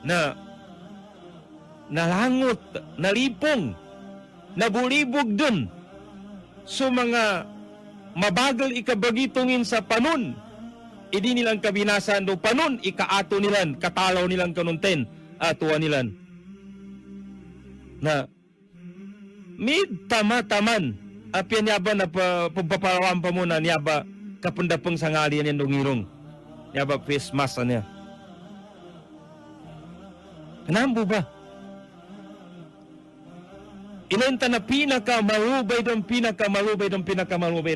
na nalangot, nalipong, nabulibog dun so mga mabagal ikabagitungin sa panon. Idi nilang kabinasan do panon, ikaato nilan, katalaw nilang kanunten, atuan nilan. Na mid tama-taman, apyan niyaba na pagpaparawan pa muna, niyaba kapundapang sangali yan dungirong. Niyaba face mask niya. Kanambo ba? Inenta na pinakamalubay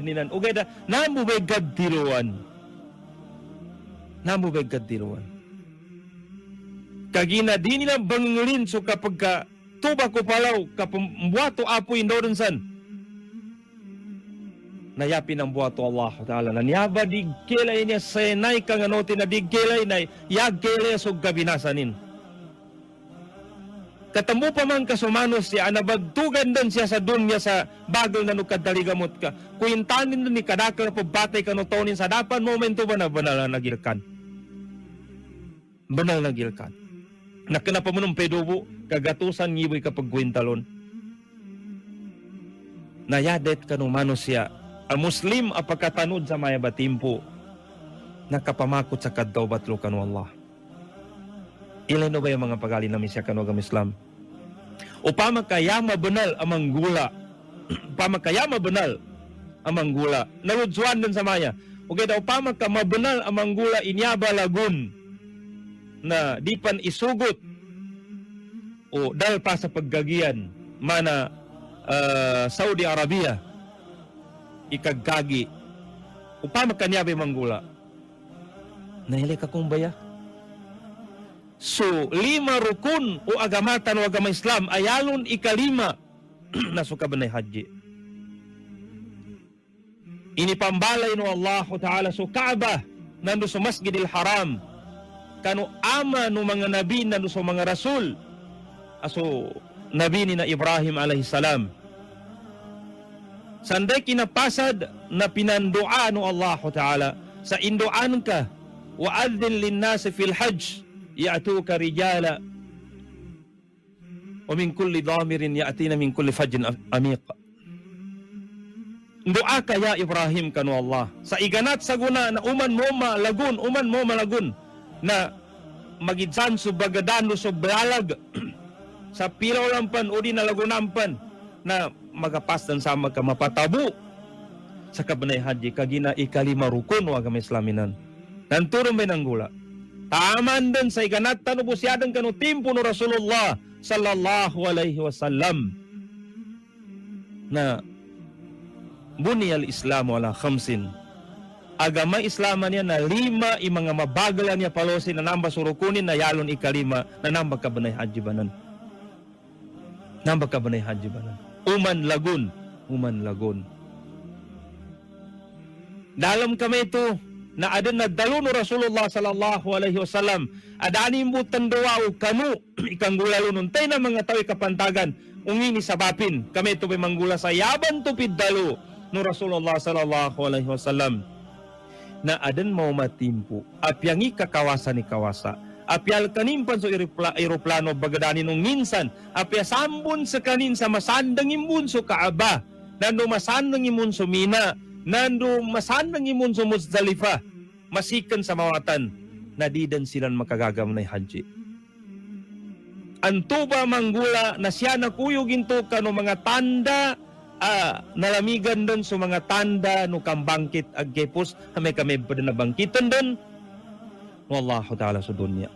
nilan. Ugay da, namubay gaddiruan. Kagina di nila bangulin so kapag ka tuba ko palaw, kapag buwato apoy indoronsan. Nayapin ang buwato Allah Ta'ala. Nanyaba di kilay niya senay kang anotin na di kilay na yag kilay so gabinasanin. Katambo pa man kasumanos siya, nabagtugan din siya sa dunya sa bagal na nukadaligamot ka. Kuintanin din ni kadakal po batay kanutonin sa dapan momento ba na banal na nagilkan. Banal na gilkan. Nakanapa mo ng pedubo, kagatusan ngiboy kapag gwintalon. Nayadet kanumanos siya, ang Muslim apagkatanod sa maya batimpo, nakapamakot sa kaddaw batlo kanu Allah. Ilan ba yung mga pagali namin siya kanugam Islam? Upama kaya mabanal amang gula. Upama kaya mabanal amang gula. Narudsuan din sa maya. Okay daw, upama ka mabanal amang gula inyaba lagun na di pan isugot o dahil pa sa paggagian mana Saudi Arabia ikagagi. Upama kanyaba yung manggula. Nahili ka kong baya? So, 5 rukun o agamatan o agama Islam ayalon ikalima na sukabanay haji. Inipambalay no Allah Ta'ala so Kaaba nando sa Masjidil Haram kano ama no mga nabi nando sa mga rasul aso nabi ni na Ibrahim alayhi salam. Sanday kinapasad na pinandua no Allah Ta'ala sa induan ka wa adzin linnasi fil hajj ya'tuka rijala wa min kulli dhamirin ya'tina min kulli fajjin amiq. Doa ka ya Ibrahim kanu Allah sa iganat sa guna na uman mo malagun na magidsan so bagadano so balag sa pilaw lampan o di na lagunampan na magapasdan sa magkamapatabo sa kabanay haji kagina ikalima rukun o agama Islaminan. Nanturo may nanggula. Taman din sa iganat tanubusyadan kanu timpo no Rasulullah sallallahu alaihi wasallam na buniyal Islamu ala khamsin. Agama Islaman niya na 5 mga mabagalan niya palosin na namba surukunin na yalon ikalima na namba kabanay haji banan. Namba kabanay haji banan. Uman lagun. Dalam kami ito na adan na dalo no Rasulullah sallallahu alaihi wasallam adani mo tanduwa o kanu ikang gulalo nun tay na mga tao kapantagan ungini sabapin kami ito may manggula sa yaban to piddalo no Rasulullah sallallahu alaihi wasallam na adan mo matimpo apyangi kakawasan ni kawasa apyal kanimpan so aeroplano bagadani nung minsan apya sambun sa kanin sa masandang imbun so Kaaba nando masandang imbun so Mina nando masandang imbun so Muzdalifah masikan sa mawatan na didan silang makagagamnay haji. Anto ba manggula na siya nakuyog into ka no mga tanda nalamigan doon so mga tanda no kambangkit aggepos kami na bangkitan doon wallahu ta'ala sa dunya.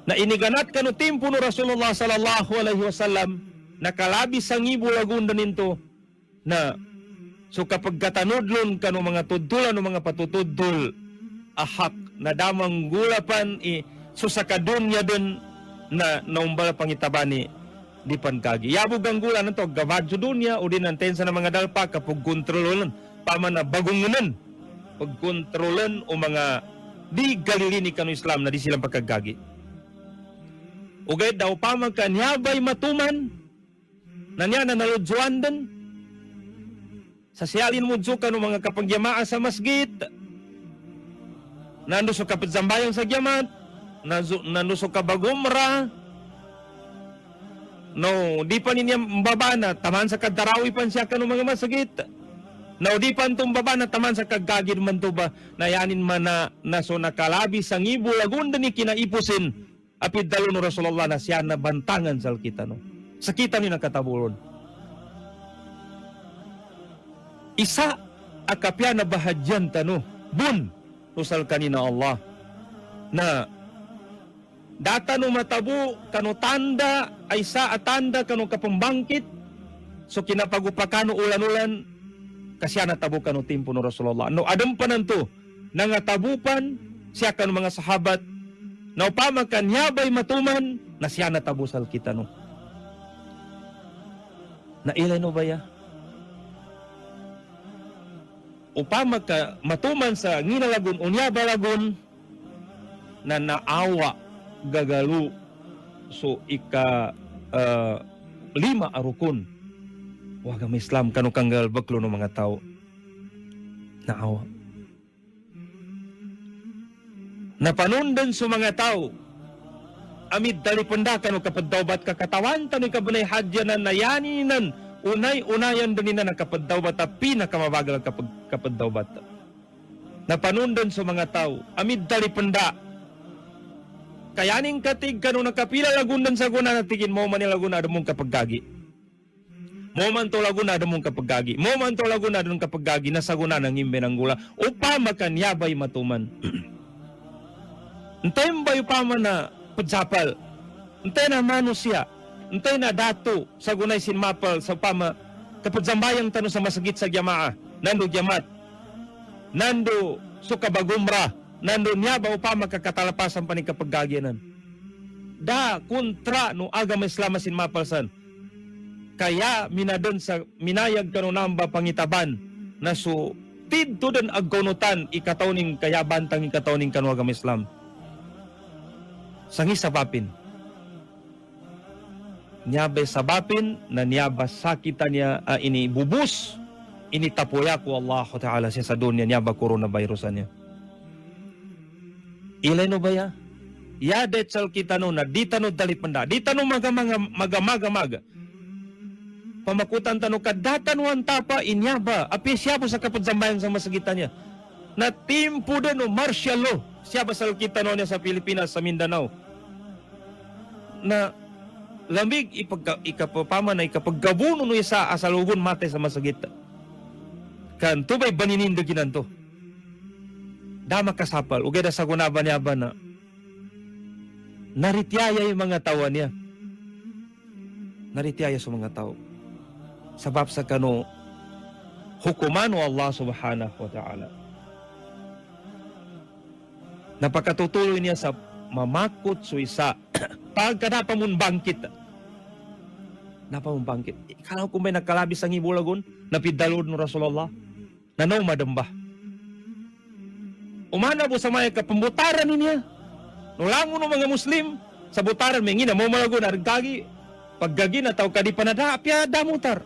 Na iniganat ka no timpo no Rasulullah sallallahu alaihi wasallam nakalabi sa ngibo lagun ninto na so kapag katanudlon ka no mga tuddulan no mga patutudol ahak na damang gulapan so sa kadunya dun na naumbala pangitabani di pankagi. Yabo ganggula na to, gabadyo dunya, o din ang tensa ng mga dalpa, kapag kontrolan, paman na bagungunan, pagkontrolan o mga di galilini kanu Islam na di silang pagkagagi. O gayad daw paman ka niyabay matuman, na niya na naludzuan din, sa siyalin mo dyan kanu mga kapagyamaa sa masjid, nando sa kapadzambayang sa gyamat, nando sa kabagumra, no, di pa niya mbaba na, taman sa kadarawi pan siya kanu mga masjid, no, di pa itong baba na taman sa kagagid man to ba, na yanin man na so nakalabi sa ngibo lagunda ni kinaipusin, apid dalo no Rasulullah na siya na bantangan sa kita, no. Sakita ni nakataburon. Isa akapya na bahadyan tano, bun, tusal kanina Allah, na data no matabu, kano tanda, ay sa atanda kano kapambangkit, so kinapagupakano ulan-ulan, kasi natabo kano timpo no Rasulullah. No, adam pa nanto, nangatabupan, siya kano mga sahabat, na upama kanyabay matuman, na siya natabusal kita no. Na ilay no baya? Upama ka matuman sa nginalagon unyabalagon na naawa gagalu so ika 5 arukon wagam Islam kanu kanggal baklo no mga tao naawa napanundan sa mga tao amid dali pendakan o kapadawbat kakatawan tano'y kabunay hadyanan na yaninan unay-unayan din na nakapadawbat at pinakamabagal kapadawbat. Napanundan sa mga tao, amid dali penda. Kayaning katig kanu nakapila lagundan sa guna natigin mo man laguna adamong kapaggagi. Mo man to laguna adamong kapaggagi. Mo man to laguna adamong kapaggagi na sa guna ng imbe ng gula upama kanyabay matuman. Antay ba upama na padsapal? Antay na manusia? Antay na dato sa gunay sinmapal sa pama kapadzambayang tano sa masagit sa gyamaa, nando gyamat, nando sukabagumra, nando niya ba upama kakatalapasan pa ni kapaggagyanan. Da kontra no agam Islam sinmapalsan. Kaya minadon sa minayag kanu namba pangitaban na so tidto den aggonutan ikatawning kayabantang ikatawning kanu agam Islam. Sangi sabapin. Niyabay sabapin na niyaba sakita niya ini bubus ini tapoya ko Allah Ta'ala siya sa dunya niyaba coronavirus niya. Ilay no ba ya? Yadet sal kita no na di tano dali panda. Di tano maga. Pamakutan tano kadatanuan tapa inyaba. Api siya po sa kapadzambayan sa masagitan niya. Na timpo din no martial law. Siya ba sal kita no niya sa Pilipinas, sa Mindanao. Na lamig ikapapama na ikapaggabuno no isa asalugon mate sa masagit. Kan tubay baninindaginan to. Dama kasapal ugay da sa gunaba niya ba na narityaya yung mga tawa niya. Narityaya sa mga tao. Sabab sa kano hukumano Allah subhanahu wa ta'ala. Napakatutuloy niya sa mamakot so isa pagka napamun bangkit. Ikaw kung may nagkalabis ang ibulagon, napidalod ng Rasulullah, nanaw madamba. Umana po sa mga kapambutaran niya. Nulangon ng mga Muslim, sa butaran may ngina, mo malagon, argagi, paggagi na tao ka di panada, apya damutar.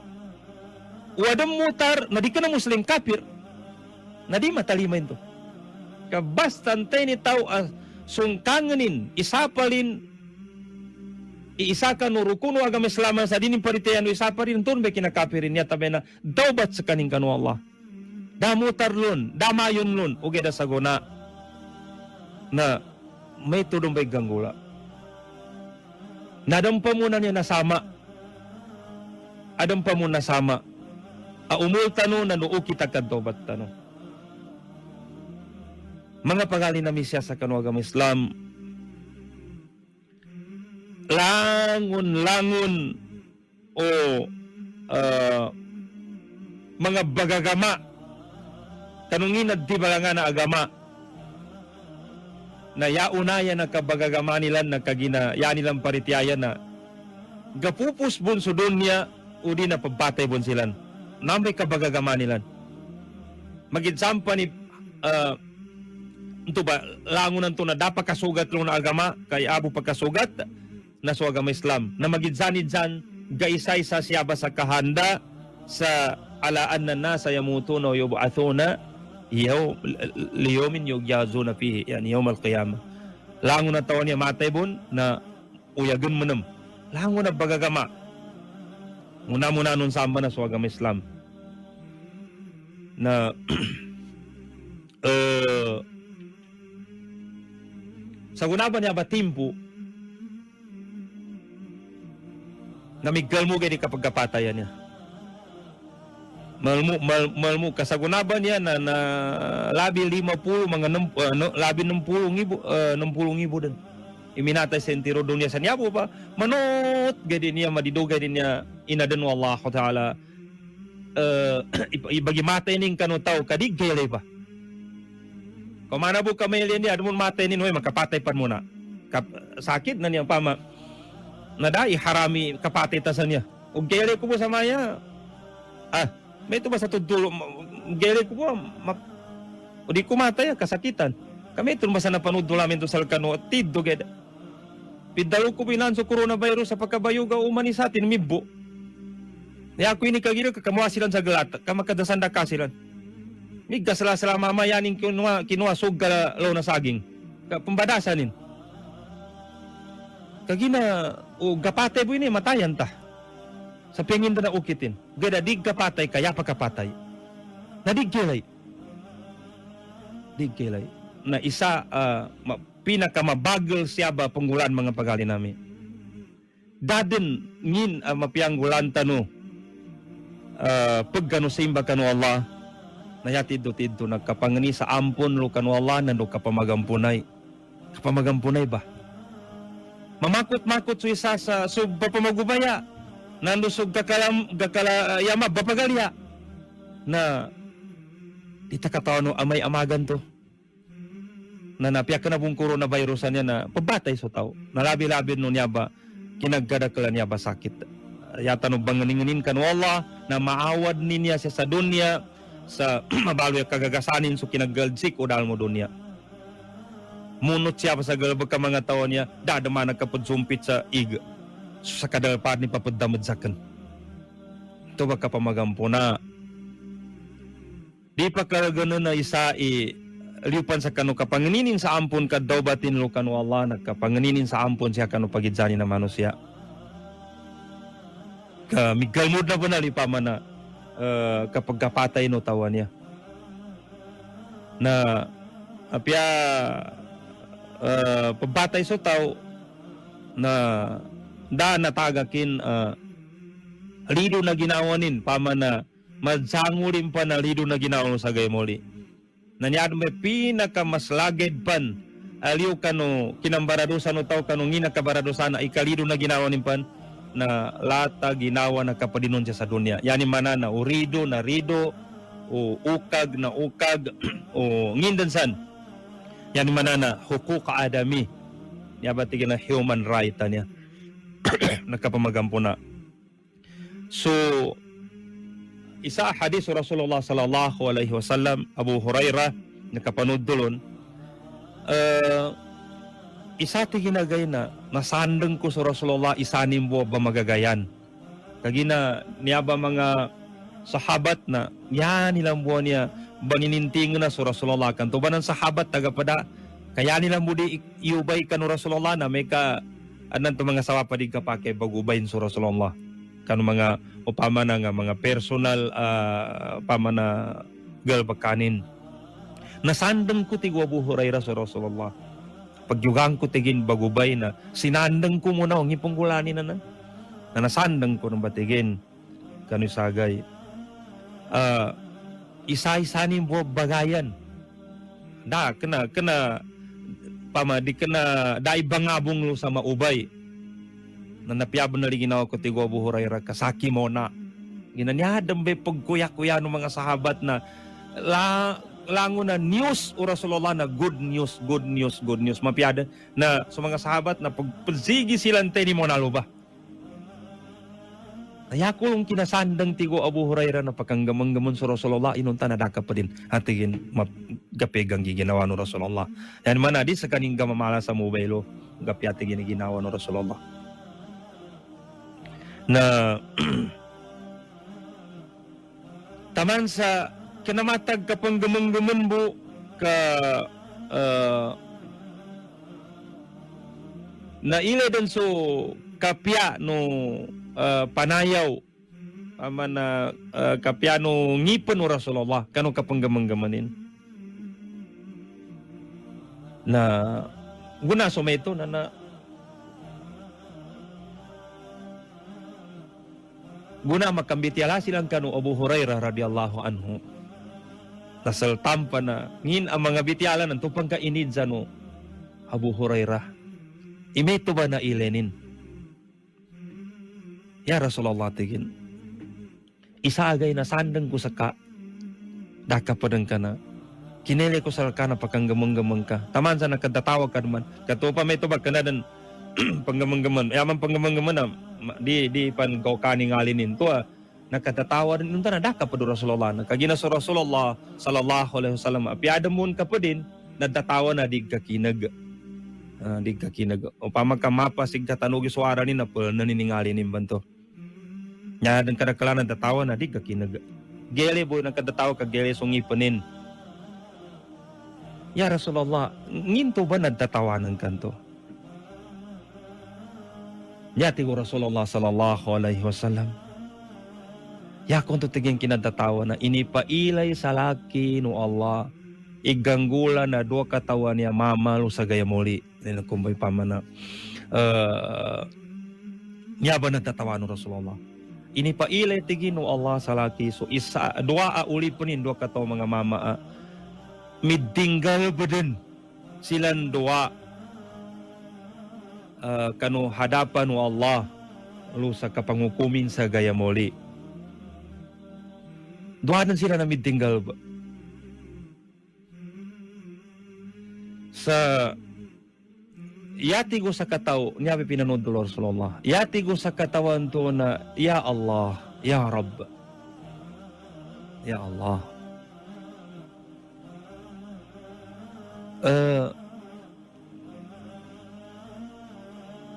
Uwadam mutar, na di ka na Muslim, kapir, na di matalimain to. Kabastantay ni tao, sungkanganin, isapalin, iisakan no rukuno agam Islam sa dinim paritayan no isaparin ton be kinakapirin niya tabe na daubat sa kaning kanu Allah. Damutar lun, damayon lun, uge da sagona na may tudong bay ganggula. Nadampa muna niya nasama. Adampa muna sama. Umulta no na noo kita kadaubat tano. Mga pagali na misya sa kanu agam Islam, langon o mga bagagama tanungin at di balanga na agama na yaunaya na kabagagama nila na kagina ya nilang parityayan na gapupus bun sa dunya udi na pagbatay bun silan. Namay kabagagama nilan. Magidsampa ni ito ba, langunan to na dapat kasugat lo na agama, kay abo pagkasugat na so agama Islam, na magidsanidsan, gaisay sa siyaba sa kahanda, sa alaan na nasa yamuto na yubathuna, liyomin yugyazuna fihi, yan, yawm al-qiyamah. Langon na taon niya matay bun, na uyagun mo nam. Langon na bagagama. Muna nun samba na so agama Islam. Na, sa gunaban niya ba timpo na miggal mo gani kapag kapatayan niya. Malmo kasagunaban niya na labi 50 mga labi 60,000 din. Iminatay sentiro dunya sa niya po pa manot gadi niya madidugay din niya inadan wallahu taala ibagi matay ning kanutaw kadig gele ba. Kumana po kamay niya, adumon matay nin, magkapatay pan muna. Sakit na niyang pama. Nadai harami kapatay tasan niya. O gere ko po sa maya. May ito ba sa tudulo? Gere ko po, o di kumatay, kasakitan. Kami ito ba sa napanood namin ito sa Alcano, tiddo geda. Pidalo ko bilan sa coronavirus sa pagkabayuga umani sa atin, mibo. Kaya ako ini kagiro, kakamuha silan sa galata, kamakadasanda ka silan. Migas sala mamayaning kinuha suga law na saging. Pambadasanin. Kagina o gapatay po ini matayan ta. Sa pengin na ukitin. Gada dig kapatay kaya pagkapatay. Nadigkilay. Digkilay. Na isa pinakamabagal siya ba panggulan mga pagali namin. Dadin ngin mapianggulan tano pagkano simba kano Allah. Nayatid-tid nagkapangani sa ampon lo kanu Allah nando kapamagampunay. Kapamagampunay ba? Mamakot-makot so isa sa pamagubaya. Nando sug gakalayama bapagalya. Na di ta katawno amay amagan to. Na napiyak na bung coronavirus niya na pabatay so tao. Nalabi-labi no niya ba kinaggadaklan niya ba sakit. Yata no banganinganin kanu Allah na maawad niya siya sa dunya sa mabaloy kagagasanin so kinaggaldsik o dahil mo doon niya. Munot siya pa sa galabag ka mga tao niya, dadama nagkapagsumpit sa iga. So, sa kadalpad ni papadamad sakan. Ito ba kapamagampo na di pa kalagano na isa liupan sa kanu kapanganinin sa ampon kad daw batin lo kanu Allah nagkapanganinin sa ampon siya kanu pagidzani na manusia. Migalmod na ba na lipaman na kapag kapatay no tawan niya na apya pabatay so tao na natagakin lido na ginawanin pama na madsango rin pa na lido na ginawan sa gaymoli nanyad may pinakamaslaged pan aliw kano kinambaradusan no tao kano nginakabaradusan na ikalido na ginawanin pan na lata ginawa na kapadinon siya sa dunya. Yani mana na urido na rido o ukag na ukag o ngindansan. Yani mana na hukuk adami. Niya ba tigil na human right niya. Nakapamagampo na. So isa hadis Rasulullah sallallahu alaihi wasallam Abu Hurairah nakapanood doon isa ti ginagay na nasandeng ko sa Rasulullah isanim bo ba magagayan. Kagina niya ba mga sahabat na yan nilang buwan niya banininting na sa Rasulullah. Kanto ba ng sahabat tagapada kaya nilang muli iubay ka no Rasulullah na may ka anan to mga sawa padig kapake bagubayin sa Rasulullah. Kano mga upama nga mga personal pamana galbakanin. Nasandeng ko ti Abu Hurairah sa Rasulullah. Pagyugang ko tigin bagubay na sinandang ko muna ang ipong na nasandang ko ng batigin kanu sagay isa-isa ni bagayan da kena pama di kena dai bangabong lo sa maubay na napiyabon na liginaw ko ti Abu Hurairah kasaki mo na ginanyadam be pagkuya-kuya ng mga sahabat na lango na news o Rasulullah na good news mapiyada na sa mga sahabat na pagpazigi silang ni mo nalo ba Kaya ko yung kinasandang tigo Abu Hurairah na pagkanggamang-gamon sa Rasulullah, inunta na daka pa din. Hatigin, gapegang giginawa no Rasulullah. Yan man di sa kaning gamamala sa mobile, gapi hatigin ginawa no Rasulullah. Na taman sa kinamatag kapang gamang-gamon bu ka na ila din so kapya no panayaw aman na kapya no ngipon no Rasulullah kano kapang gamang-gamanin na guna sumeto na guna makambitiala silang kanu Abu Hurairah radhiyallahu anhu nasal tampa na ngin ang mga bitiala ng tupang kainid sa no Abu Hurairah imeto ba na ilenin ya Rasulullah tigin isaagay na sandang ko sa ka daka padang ka na kinele ko sa ka na pakanggamang-gamang ka taman sa nagkatatawag ka naman kato pa may tubag ka na dan panggamang-gaman yaman panggamang-gaman na di pan kau kaning alinin to nakatatawa rin nunta na daka pa do Rasulullah nakagina sa Rasulullah sallallahu alaihi wasallam apiada mon ka pa din nadatawa na di kakinag o pamagkamapa sig katanugi suara ni na pa naniningali ni banto nya dan kadakala nadatawa na di kakinag gele bo nakadatawa ka gele sungipanin ya Rasulullah nginto ba nadatawanan kanto nya tigo Rasulullah sallallahu alaihi wasallam ya kung tiging kinadatawa na inipailay sa laki no Allah iganggula na dua katawan niya mamalo sa gayamuli nila kumbay pamana niya ba nagtatawa no Rasulullah inipailay tigin no Allah sa laki so isa dua uli punin dua katawan mga mama midinggal ba din silang dua kanu hadapan no Allah lu sa kapangukumin sa gayamuli dua na sila na midinggal ba sa yati ko sa kataw niya pinanood do Rasulullah yati ko sa katawan to na ya Allah ya Rabb ya Allah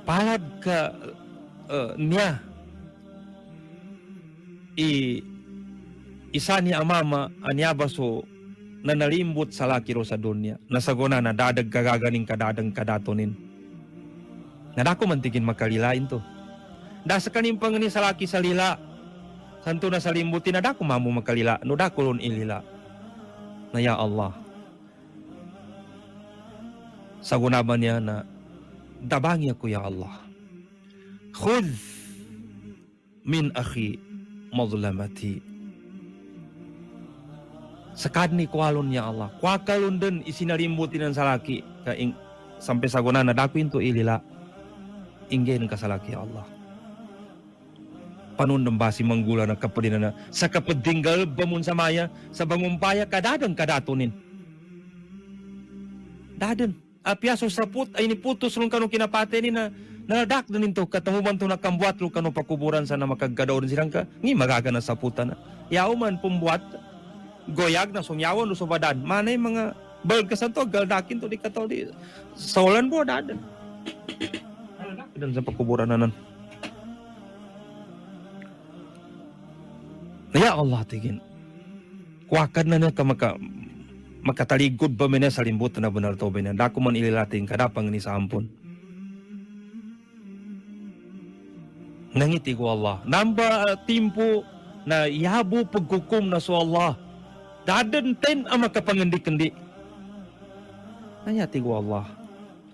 palad ka niya isa ni amama anya baso na nalimbot sa laki ro sa dunya nasaguna na dadag kagaganing kadadang kadatonin nadako man tigin makalilain to da sa kaning pangani sa laki sa lila santo na sa limbutin nadako mamu makalila no dako ron ilila na ya Allah saguna ba niya na dabangi ako ya Allah khudh min akhi mazlamati sakad ni kualon ya Allah kuakalon din isinarimbutin ng salaki kaing sampai saguna na dakwin to ilila ingay ng kasalaki ya Allah panon ng basi manggula na kapadina na sa kapadinggal bamun sa maya sa bangumpaya kadadang kadatonin dadan apiaso sa put ay niputos ron kanong kinapate ni na naladak na ninto katahuman to nakambuat ron kanong pakuburan sa na makagadaw rin silang ka ngi magaga na sa puta na yaw man pumbuat goyag na sungyawon no subadan manay mga bal kasanto galdakin to di kataw di saulan bo dadan dan sa pakuburan nanan ya Allah tigin kuakan na ka makataligod ba mena sa limbutan na benar to bena dako man ililating kadapang ni sa ampon nangiti ko Allah namba timpo na yabo pagkukum na so Allah dadan ten ang makapangendi-kendi nanyati ko Allah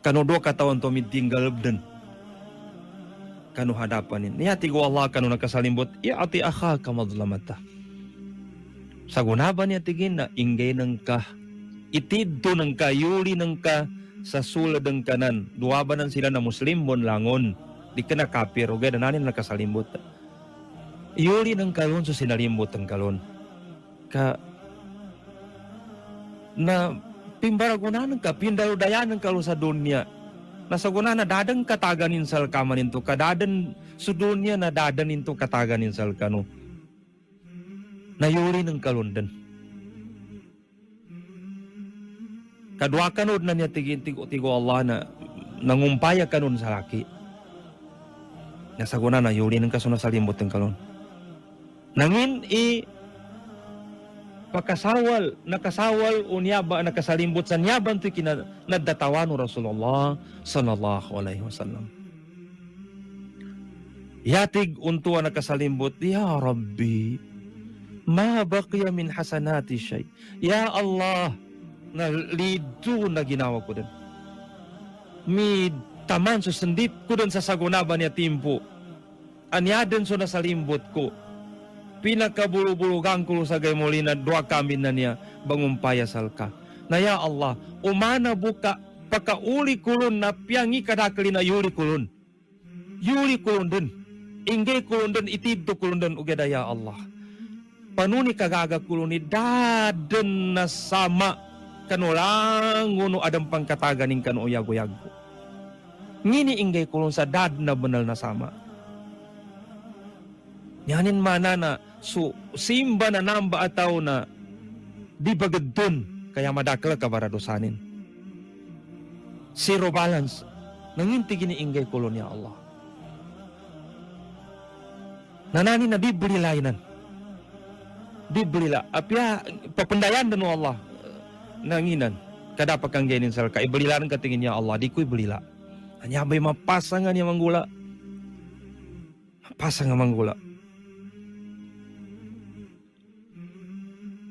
kano do katawan to midtinggal den kano hadapanin nanyati ko Allah kano nakasalimbot ati akha kamadlamata sagunaba niya tigin na ingay ng ka itidto ng ka yuli ng ka sa sulad ng kanan duwabanan sila na muslim bon langon di ka na kapir o gaya nanin nakasalimbot yuli ng kalon so sinalimbot ang kalon ka na pimbaragunan ka pindalo dayanan kalo sa dunya Nasaguna na dadang kataganin sal ka maninto kadadan sudunya na dadanin to kataganin sal kano. Nayuri ng kalundan. Kadwa kanod na niya tigo Allah na nangumpaya kanon sa laki. Nasaguna na yuri ng kaso na sa limbot ng kalon. Nangin nakasawal unyaba nakasalimbot sa nyaban to kinadatawan Rasulullah sallallahu alaihi wasallam. Yatig untua nakasalimbot, ya Rabbi, ma baqiya min hasanati shay. Ya Allah, na lido na ginawa ko din. Mi taman susendit ko din sa sagunaban niya timpo. Anyaden so nasalimbot ko. Pinakabulubulugan ko sa gaymuli na dua kami na niya bangumpaya salka. Na ya Allah, umana buka pakauli kulun na piyangi kadakali na yuri kulun. Yuri kulun din. Ingay kulun din, itidto kulun din ugeda ya Allah. Panuni kagaga kulun ni daden na sama kanulang nguno adang pangkataganing kanu yago-yago. Ngini ingay kulun sa dad na banal na sama. Yanin mana na so simba na namba ataw na di bagad dun kaya madakla ka baradosanin. Zero balance. Nanginti gini ingay kulon ya Allah. Nanani na di belilainan. Di belila. Apya papendayan dan Allah. Nanginan. Kadapak kang genin salka. Ibelilan katingin ya Allah. Di kuy belila. Hanya bay mapasangan yang manggula. Pasangan manggula.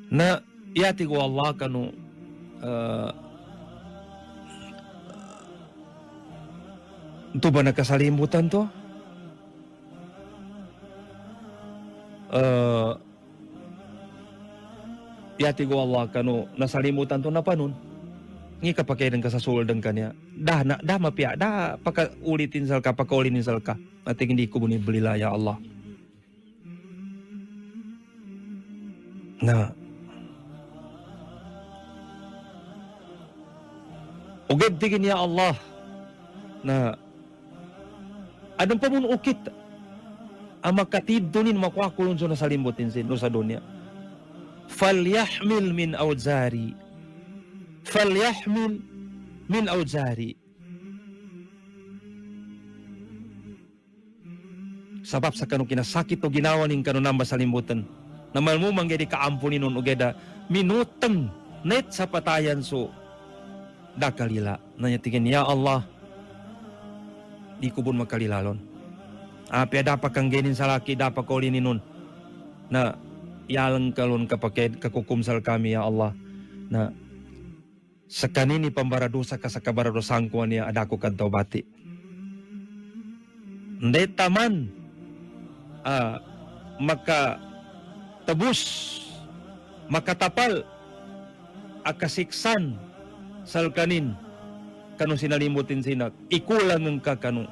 Na yati ko Allah kanu ito ba nagkasalimutan to? Yati ko Allah kanu nasalimutan to na panon. Ngi kapakainan ka sa suldan kanya. Da mapya da pakaulitin sal ka pakaulinin sal ka. At hindi ko muni belila ya Allah. Na ugad tigin ya Allah na adang pa mong ukit ang makatid dunin makwakulon so nasalimbutin sin sa dunya. Falyahmil min awzari sabab sa kanong kinasakit o ginawa ning kanong namba salimbutan na malmo manggedi kaampunin nun ugeda minuteng net sa patayan so dakalila nanya tingin ya Allah di kubun makalilalon api dapat kang genin sa laki dapat ko nun na yalang kalon kapaked kakukumsal kami ya Allah na sa kanini pambaradosa ka sa kabaradosang ko niya adako kadto bati hindi taman makatabus makatapal akasiksan salkanin kanu sinalimutin sinak ikulang ng kakanu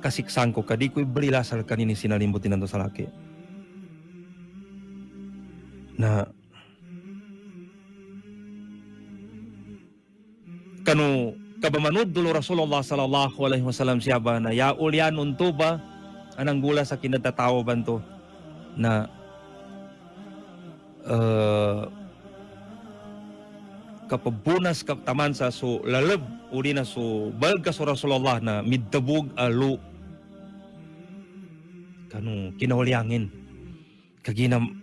kasiksan ko kadi ko'y belila salkanin sinalimutin nanto sa laki na kanu kabamanud dulu Rasulullah sallallahu alaihi wasallam siya na ya ulyan unto ba anang gula sa kinatatawa banto na kapabunas kaptaman sa so lalab uri na so balga so Rasulullah na middabog alu kanu kinahulyangin kaginam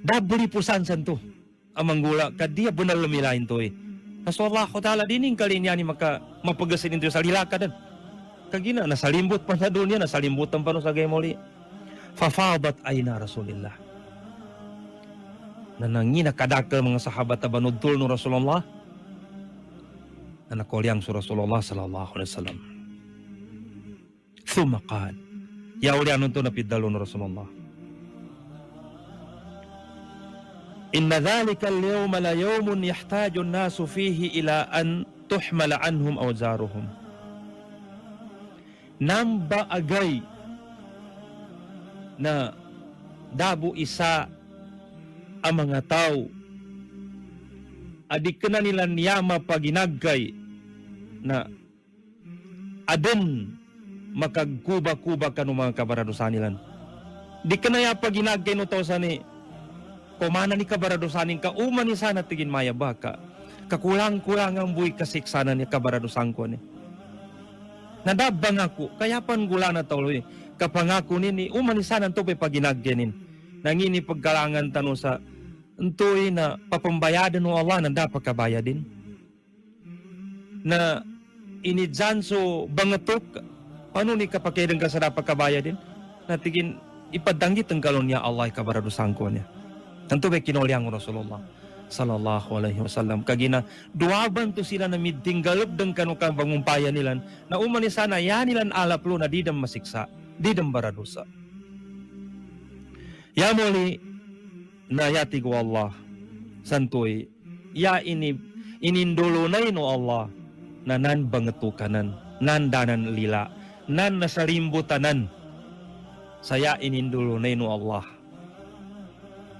dabuli pusan santo amang gula kadiya bunal lumilain to Rasulullah ko tala dining kalinya ni mapagasin into sa lilakadan kagina nasalimbot pa sa dunya nasalimbutan pa no sa gaymoli fafadat ayna Rasulillah na nangina kadakal mga sahabat na banudtul no Rasulullah na nakolyang so Rasulullah sallallahu alaihi wasallam thumma qala ya ulyan unto napidalo no Rasulullah inna dhalika al-yawma la yawmun yahtaju an-nasu fihi ila an tuhmala anhum awzaruhum namba agay na dabo isa ang mga tao adik ka na nila niyama paginagkay na aden makagkuba-kuba ka ng mga kabaradusan nilan. Di ka na ya pag ginagkay no sa ni kumana ni kabaradusanin ka uman ni sana tigin maya baka kakulang-kulang ang buhay kasiksana ni kabaradusan ko ni. Nadabang ako, kaya pan gula na tawlo kapangako nini uman ni sana to pag ginagyanin. Nangini pagkalangan tanong sa untoy na papambayadan ng Allah na dapat kabayadin. Na inidyan so bangatok, paano ni kapakailan ka sa dapat kabayadin? Natigin ipadanggit ang galon niya Allah kabaradusan ko niya. Tanto ba kinulyang Rasulullah sallallahu alaihi wasallam. Kagina, duwaban to sila na midtinggalop ng kanukang bangumpaya nilan na umani sana ya nilan alaplo na didam masiksa, didam baradusa. Ya muli na yati ko Allah santoy ya inindulunay no Allah na nan bangetukanan nan danan lila nan nasarimbutanan saya inindulunay no Allah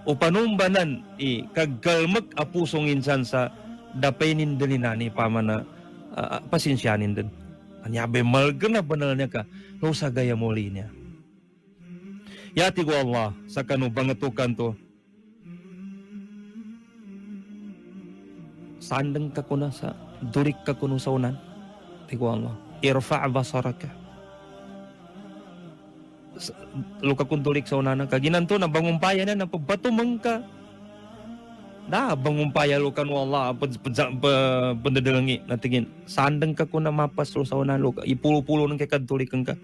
upanumbanan kaggalmak apusong insan sa dapenin delinani pamana pasensyanin din anyabe malga na banal niya ka no sa gaya muli niya. Yati ko Allah sa kanu bangetukan to sandeng ka kuna sa durik ka kuno sa unan. Tigo Allah irfa' basaraka luka kun durik sa unan kaginan to na bangumpaya na pabatumang ka da bangumpaya luka no Allah pendedelengi natingin sandeng ka kuna mapas lo sa unan luka ipulo-pulo nang kay kadulik ka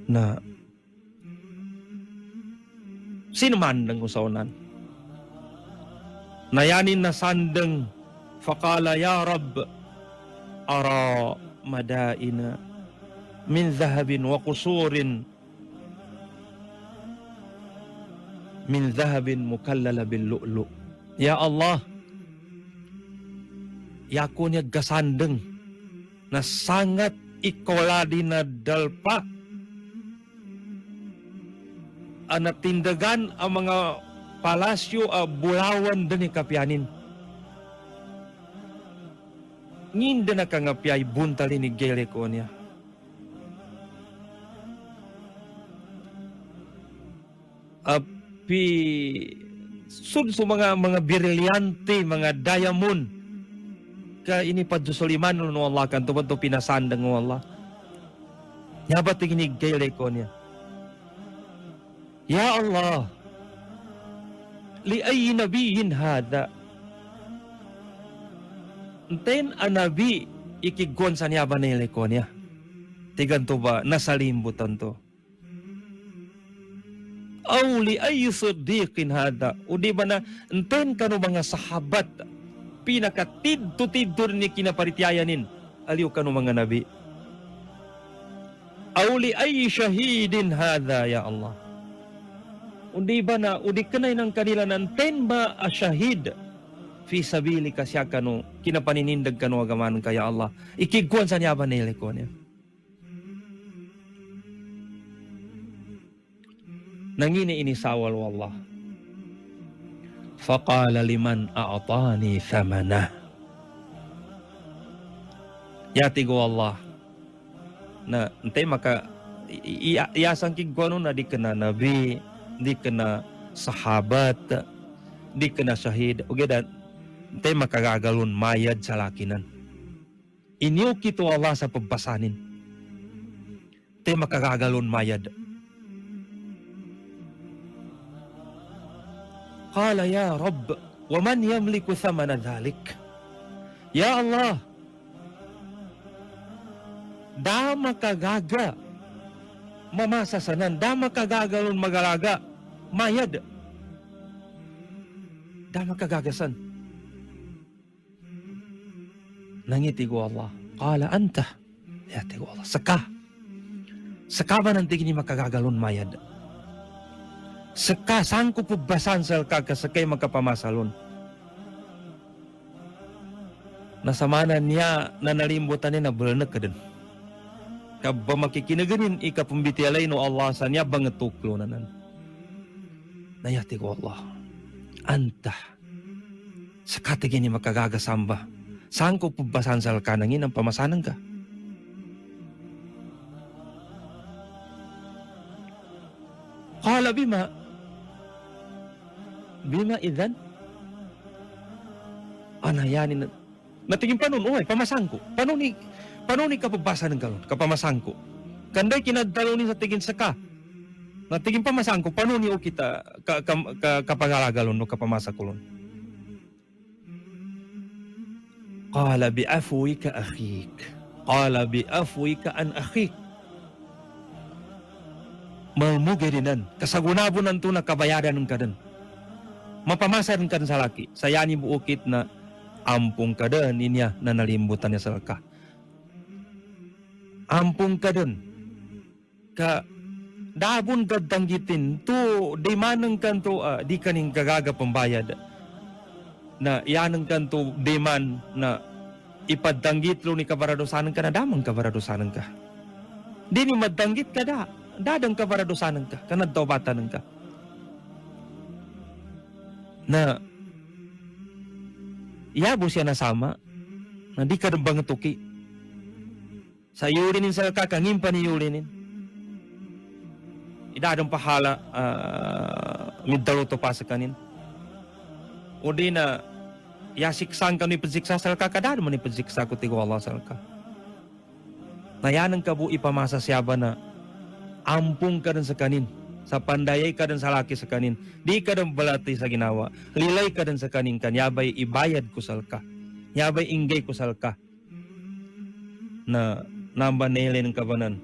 na sino mandang ko sa unan nayanin na sandeng faqala ya Rabb ara madaina min dhahabin wa qusurin min dhahabin mukallala bil lu'lu. Ya Allah yaku niya gasandeng na sangat ikoladi na dalpa anatindagan ang mga palasyo bulawan din kapianin. Nginda na kangapyay buntali ni gele ko niya. Api sud so mga brilliante, mga diamond ka ini padusoliman no Allah kan to pinasandang no Allah. Yabat ni gele ko niya. Ya Allah li ay nabiyin hada enten anabi ikiggon sa niya banele ko niya tigan to ba nasalimbutan to aw li ay siddiqin hada o di ba na enten kano mga sahabat pinakatid-to-tid ni kinaparityayanin aliw kano mga nabi aw li ay shahidin hada ya Allah undi ba na udik kanay ng kanila nanten ba asyahid fi sabili kasya kano kinapaninindag kano agaman kaya Allah ikigkuan sa niya ba nila ko niya nangini inisawal wallah faqala liman a'tani thamana yati go Allah na ntay maka iyasang kigkuan na di kana nabi di kena sahabat, di kena syahid. Oke dan tay makagagalon mayad sa lakinan. Inyo kito Allah sa pagbasanin. Tay makagagalon mayad. Qala ya Rabb, wa man yamliku thamana dhalik? Ya Allah, da makagaga mamasasanan, da makagagalon magalaga, mayad. Da makagagasan. Nangiti ko Allah. Qala anta. Yati ko Allah. Saka ba nanti ni makagagalon mayad? Saka saan ko pagbasan sa kakasakay magkapamasalon? Nasamanan niya na nalimbutan niya na bulanak ka din. Kaba makikinaganin ikapumbitialay no Allah sa niya bangetuklo na nan. Nayati ko Allah. Anta. Sa katigin ni makagagasamba. Saan ko pubasan sa kanangin ang pamasanan ka? Qala bima idhan? Anayanin na. Natingin pa nun, pamasan ko. Paano ni kapabasan ng galon? Kapamasan ko. Kanday kinadalo ni sa tingin sa ka. Natingin pamasan ko, paano ni o kita kapagalagalon o kapamasa ko lon? Qala bi'afwika akhik. Qala bi'afwika an akhik. Malmugirinan. Kasagunabunan to na kabayaran ng kadan. Mapamasaran ka sa laki. Sayani buukit na ampung kadan niya na nalimbutan niya sa laka. Ampung kadan. Dabon gadanggitin to di manang kanto di kaning gagaga pambayad na yanang kanto di man na ipadanggit lo ni kabaradosanan ka na damang kabaradosanan ka. Di ni madanggit ka dadang kabaradosanan ka kanad taubatan ka. Na iyabo siya nasama na di ka bang tuki sa yurinin sa kakangin pa ni yurinin idadang pahala midalo to pa sa kanin o di na yasiksan ka ni pagsiksa sa kakadaan mo ni pagsiksa ko tigo Allah sa ka nayanang ka bu ipamasa siya ba na ampung ka rin sa kanin sa pandayay ka rin sa laki sa kanin di ka rin balati sa ginawa lilay ka rin sa kanin kan yabay ibayad ko sa ka yabay inggay ko sa ka na namba nailin ka banan.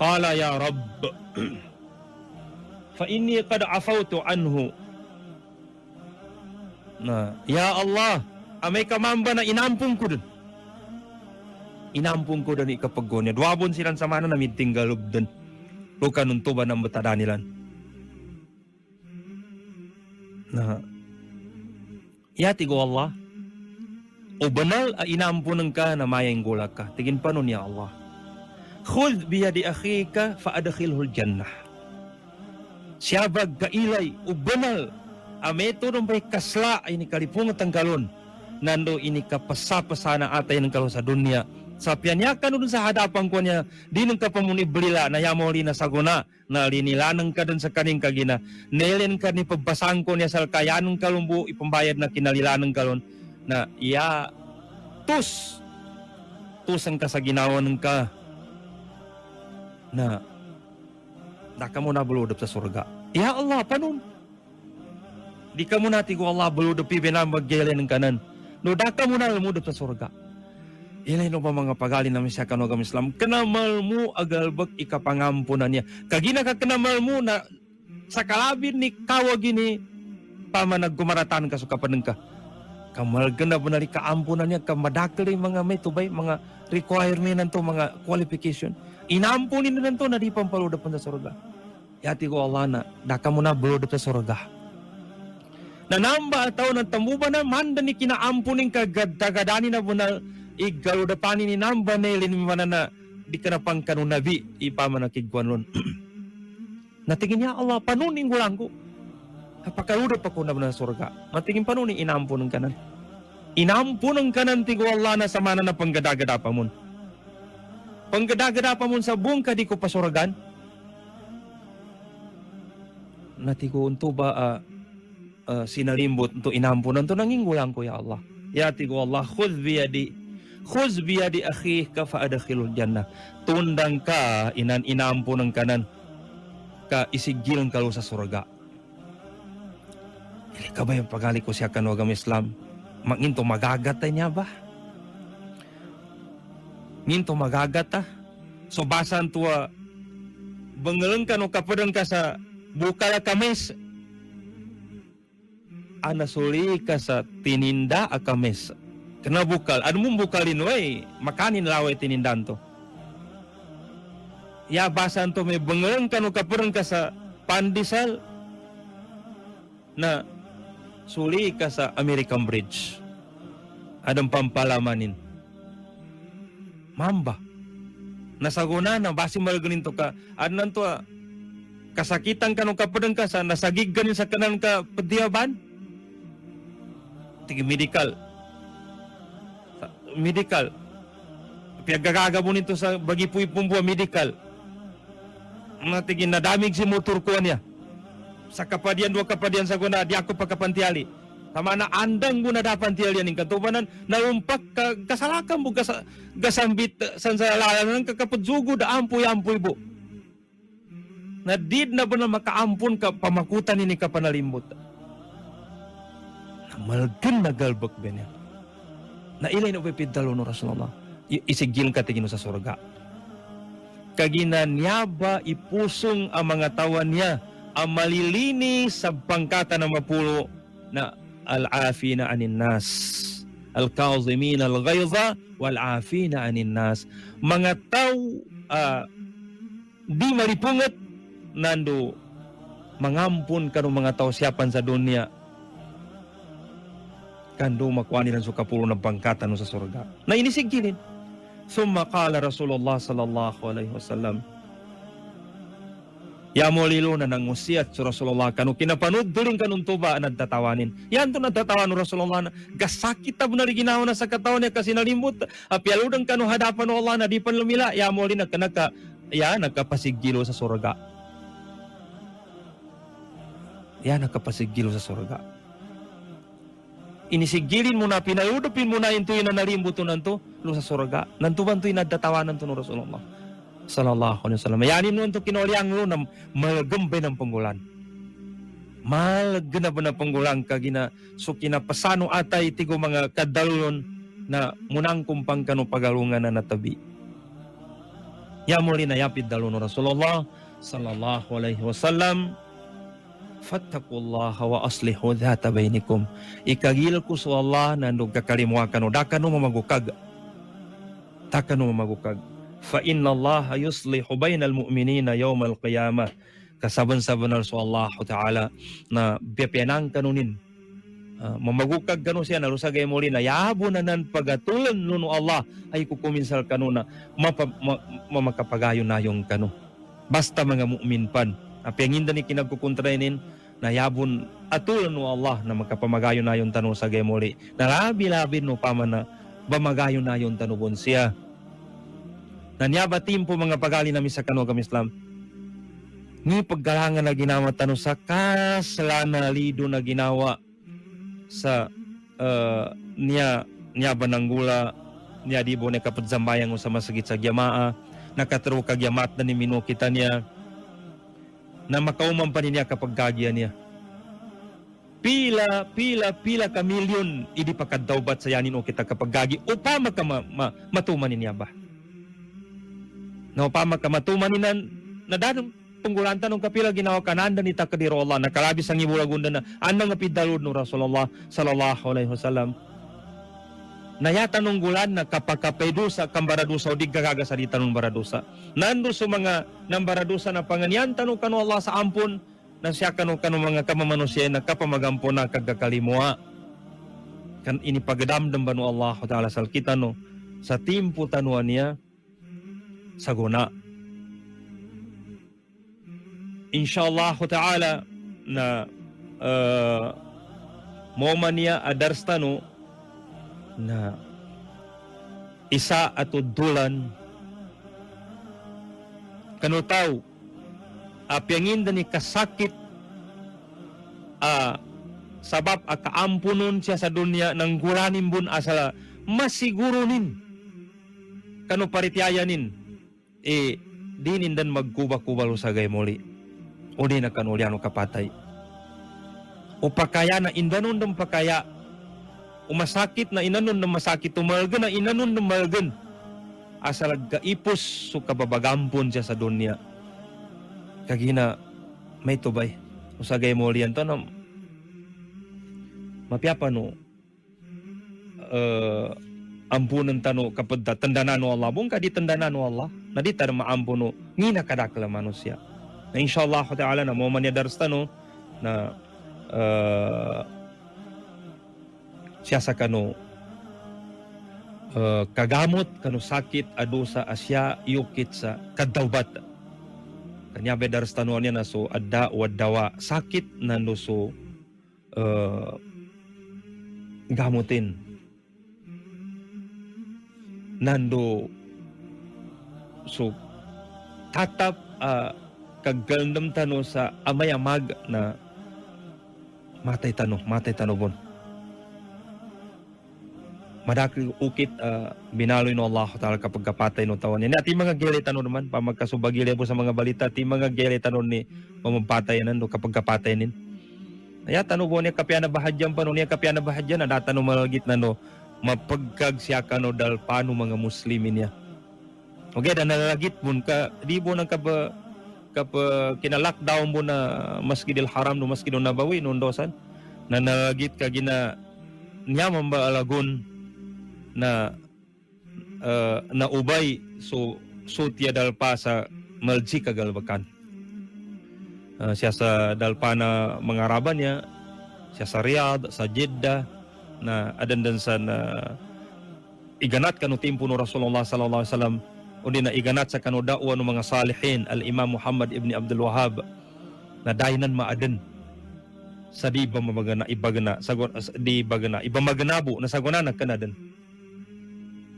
Qala ya Rabb fa inni qad afawtu anhu na ya Allah amay kamamba na inampung ko dun ikapaggonya duwabon silang samana na midtinggalog dun luka nung tuba ng batada nilan na yati go Allah o banal inampunan ka na mayang gulak ka tigin pa nun ya Allah khudh biyadi akhika faadkhilhul jannah. Siyabag kailay ubanal ameto nung may kasla ay ni kalipungat ang kalon nando ini kapasapasana atay ng kalon sa dunya sa piyanyakan nun sa hadapan ko niya di nung kapamuni blila na yamoli na saguna na linilanang ka dun sa kaning kagina nelen ka ni pagbasang ko niya sa kayanong kalumbu ipambayad na kinalilanang kalon na iya tusang ka sa ginawa ng ka na daka mo na buludop sa surga. Ya Allah, panon? Di ka mo nati ko Allah buludop ibinambag gelen ng kanan. No daka mo na lumudop sa surga. Ilay no pa mga pagali namin siya kanogam Islam. Kanamal mo agalbag ikapangampunan niya. Kagina ka kanamal mo na sa kalabin ni kawagin ni pamanag gumaratan ka so kapanang ka. Kamal ganda po na kaampunan niya. Kamadakali mga may tubay, mga requirement to mga qualification. Inampunin na to na di pampaludap sa surga. Yati ko Allah na daka mo na buludap sa surga. Nanamba ataw ng tambuba na manda ni kinaampunin ka gadagadanin na po na igaludapanin ni namba na ilin mana na di ka na pang kanunabi ipama na kigwan lon. Natingin niya Allah panunin gulang ko. Kapakaludap ako na sa surga. Matingin panunin inampunin kanan. Inampunin kanan tigo Allah na samana na panggadagada pa mo. Panggadagada pa mo sa buong ka di ko pasuragan. Natigo unto ba sinalimbot unto inampunan to nangingulang ko ya Allah. Yati ko Allah khudh biyadi akhika faadkhilul jannah. Tundang ka inampunan kanan ka isigil kalo sa surga. Ili ka ba yung pagali ko siya kanogam Islam? Manginto magagatay niya ba? Nginto magagata. So basan tuwa bangalan ka no kapadan ka sa bukala kames. Anasuli ka sa tininda a kames. Kena bukal. Ano mong bukalin way? Makanin laway tinindan to. Ya basan to may bangalan ka no kapadan ka sa pandesal na suli ka sa American Bridge. Adang pampalamanin. Mamba. Nasaguna na basi malganin to ka. Adnan to kasakitan ka nung kapadang ka sa nasagig ganin sa kanan ka padiyaban. Tigi medical. medical. Piyagagaga mo nito sa bagi pumbuwa medical. Matigin nadamig si motor ko niya. Sa kapadian, dua kapadian sa guna, di ako pagkapantiali. Tama na andang mo na dapantiali yan. Katubanan, naumpak kasalakan mo, gasambit, sansalalan, ng kakapudzugo, da ampuy bo. Na did na ba na makaampun ka, pamakutan ni ka panalimbot. Malgan na galbak ba niya. Na ilay na upipidalo no Rasulullah. Isigil ka tingin sa surga. Kaginanyaba ipusong ang mga tawan niya ang malilinis sa bangkata ng mapulo na al-afina anin nas, al-kazimin al-ghayza wal-afina anin nas. Mga tao di maripungat nando mangampun kanong mga tao siyapan sa dunya kando makuha nilang sukapulo ng bangkata no sa surga. Na inisigilin. Summa qala Rasulullah sallallahu alaihi wasallam, ya molilo na nang usiyat sa Rasulullah kanu kinapanood during kanong tuba nagtatawanin. Yan to nagtatawan no Rasulullah na gasakit tab na ginawa na sa katawan niya kasi nalimbot. Apialudang kanu hadapan no Allah na di pan lumila. Ya moli nagkapasigilo sa surga. Ya nagkapasigilo sa surga. Inisigilin mo na, pinayudupin mo na yung tuyo na nalimbuto nanto, lo sa surga. Nantuban tuyo nadatawanan to no Rasulullah sallallahu alaihi wasallam. Yanin mo ito kinoliang lo na malagambay ng panggulan. Malagana ba ng panggulan kagina so kinapasano atay tigo mga kadalon na munang kumpang kano pagalungan na natabi. Yamuli na yapid dalo no Rasulullah sallallahu alaihi wasallam. Fattakullaha wa aslihu dhata bainikum. Ikagil ko sa Allah na nung kakalimuakan o dakano mamagukag. Takano mamagukag. Fa inna Allah yuslihu bainal mu'minina yawmal qiyamah. Kasaban-saban sa Allah Ta'ala na biyapianang kanunin. Mamagukag kanu siya na rusagay muli na yabo na nan pagatulan nuno Allah ay kukuminsal kanuna mamakapagayon na yung kanu. Basta mga mu'min pan. Apianginda ni kinagkukontrainin na yabon atulan no Allah na magkapamagayon na yung tanong sa gemoli. Narabi-labi no paman na bamagayon na yung tanubon siya. Nanyabatim po mga pagali namin sa kano kami Islam. Ni paggalangan na ginawa tanong sa kasalanan lido na ginawa sa niya ba nanggula niya di bo na kapadzambayang sa masagit sa gyamaa nakatro kagyamat na ni mino kita niya na makauman pa niya kapag gagya niya. Pila ka milyon idi pakadawbat sa yanin o kita kapag gagi upama ka matuman niya ba? Na upama ka matuman niya na dadong tunggulan tanong kapila ginawa kananda ni takadiro Allah nakalabis ang ibulagunda na anang apidalod no Rasulullah sallallahu alaihi wasallam. Nayata nung gulan na kapag kapaydusa kang baradusa o di gagaga di tanong baradusa. Nando sa mga nang baradusa na panganyan tanong kanu Allah sa ampun na siya kanu mga kamamanusya na kapamagampo na kagakalimua. Kan ini pagadamdam ba no Allah Ta'ala sal kita no sa timpo tanuan niya sa guna. Insyaallah Ta'ala na moman niya adarstano na isa at udulan kanutaw apyangin ni kasakit sabab akaampunon siya sa dunya ng gulanin bun asala masigurunin kanu parityayanin dinin dan magkuba-kubalo sa gaymoli o di na kanulyano kapatay o pakaya na indanon ng pakaya umasakit na inanon na masakit tumalgan na inanon na malgan asal gaipos so kababagampon siya sa dunya kagina may tubay usagay mo liyan to na mapiapa no ampunan tano kapag tandanan no Allah bung kadi tandanan no Allah na di tar maampo no ngina kadakla manusia na insyaallah Ta'ala na mo man yadarsta no na siya sa kano kagamot kano sakit adusa asya yukit sa kadawbat kanya bedaras tanuan niya na so adda wadawa sakit nando so gamutin nando so tatap kagandam tano sa amayamag na matay tano bon. Madaki ukit binaloy no Allah Ta'ala kapag kapatay no tawan niya. Ati mga gili tano naman, pamagkasubagili po sa mga balita, ati mga gili tano ni pamapatay no kapag kapatay nin. Aya tano po niya kapya na bahadyan pa no niya kapya na bahadyan na data no malagit na no mapagkag siya ka no dal paano mga muslimin niya. Okay, dan nalagit mo ka di mo nang kapa kina-lockdown mo na Masjidil Haram no Masjidul Nabawi no dosan na nalagit ka gina niya mambalagon na naubay so tiya dalpa sa malji kagalbakan. Siya sa dalpa na mga raban niya, siya sa Riyadh, sa Jeddah na adandan sa na iganat kanu timpo no Rasulullah sallallahu alaihi wasallam undi na iganat sa kanu da'wa no mga salihin al-Imam Muhammad ibn Abdul Wahhab na daynan maaden sa di ba mamagana ibagana sagon di bagana ibamaganabo na saguna nagkanaden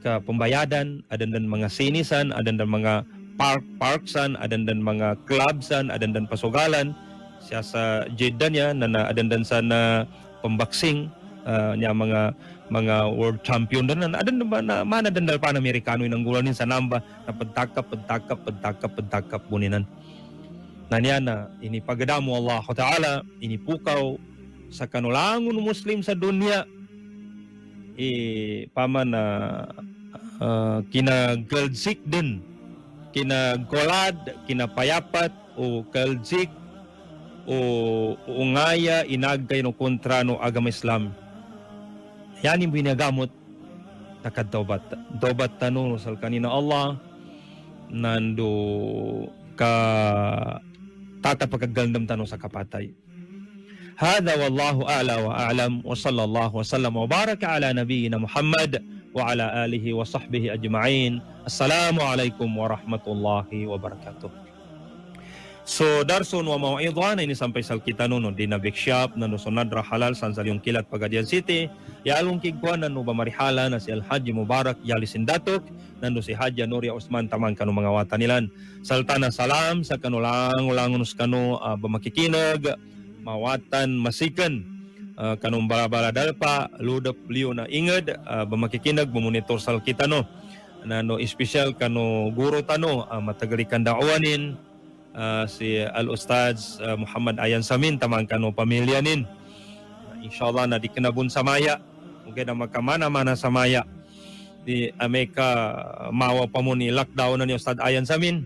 ka pembayadan adandan mga sinisan adandan mga parksan adandan mga clubsan adandan pasugalan siya sa Jeddah niya na adandan sa na pembaksing niya mga world champion dan adan na mana dandal pan Amerikano nang gulanin sa namba na pagtakap buninan na niya na ini pagadamu Allah Ta'ala ini pukaw sa kanulangon muslim sa dunya paman na kinagalzik din kinagolad kinapayapat o kalzik o ungaya inagkay no kontra no agama Islam yan yung binagamot takad taubat tanong sal kanina Allah nando ka tatapagagandam tanong sa kapatay. Hada wallahu a'la wa a'lam wa sallallahu wa sallam wa baraka ala nabiyyina Muhammad wa ala alihi wa sahbihi ajma'in. Assalamu alaikum warahmatullahi wabarakatuh. So darson wa mau'idhan ini sampai sal kita nuno di Nabik Shop nano sonadra halal san salyong kilat Pagadian City ya alung kigkuan nano bamarihala na si Al-Haji Mubarak Yalisin Datuk nano si Haji Nuria Usman tamang kanu mga watan nilan saltana salam sa kanulang kanu bamakikinag mawatan masikan kanong balabala dalpa ludop liyo na inged bamakikinag bumonitor sal kita no nano espesyal kanu guro tano matagalikan daawanin si Al-Ustaz Muhammad Ayan Samin tamang kano pamilya nin insyaallah na dikenabun sa maya mungkin na magkamana-mana sa maya di Amerika mawa pa mo ni lockdown na ni Ustaz Ayan Samin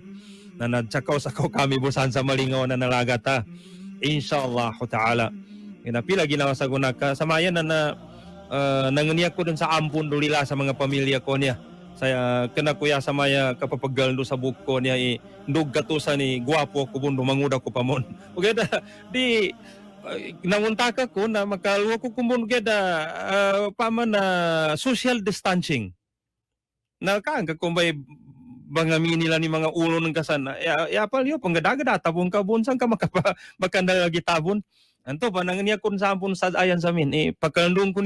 na nagsakaw-sakaw kami busan sa malingaw na nalagata insyaallah ta'ala pinapila ginawa sa gunaka sa maya na nanganiyak ko dun sa ampun dulila sa mga pamilya ko niya saya kena kuya sa maya kapapagal do sa buko niya ndug gatusan ni gwapo ko bundo manguda ko pamon okay da di nanguntaka ko na makaluwa ko kumbon geda paman na social distancing na kaanga kumbay bangami nila ni mga ulo ng kasan ya pal yo panggadaga tabon ka bunsang ka makandal gitabon anto pa nanganiya kun sa ampun sa Ayan Samin pagkandong ko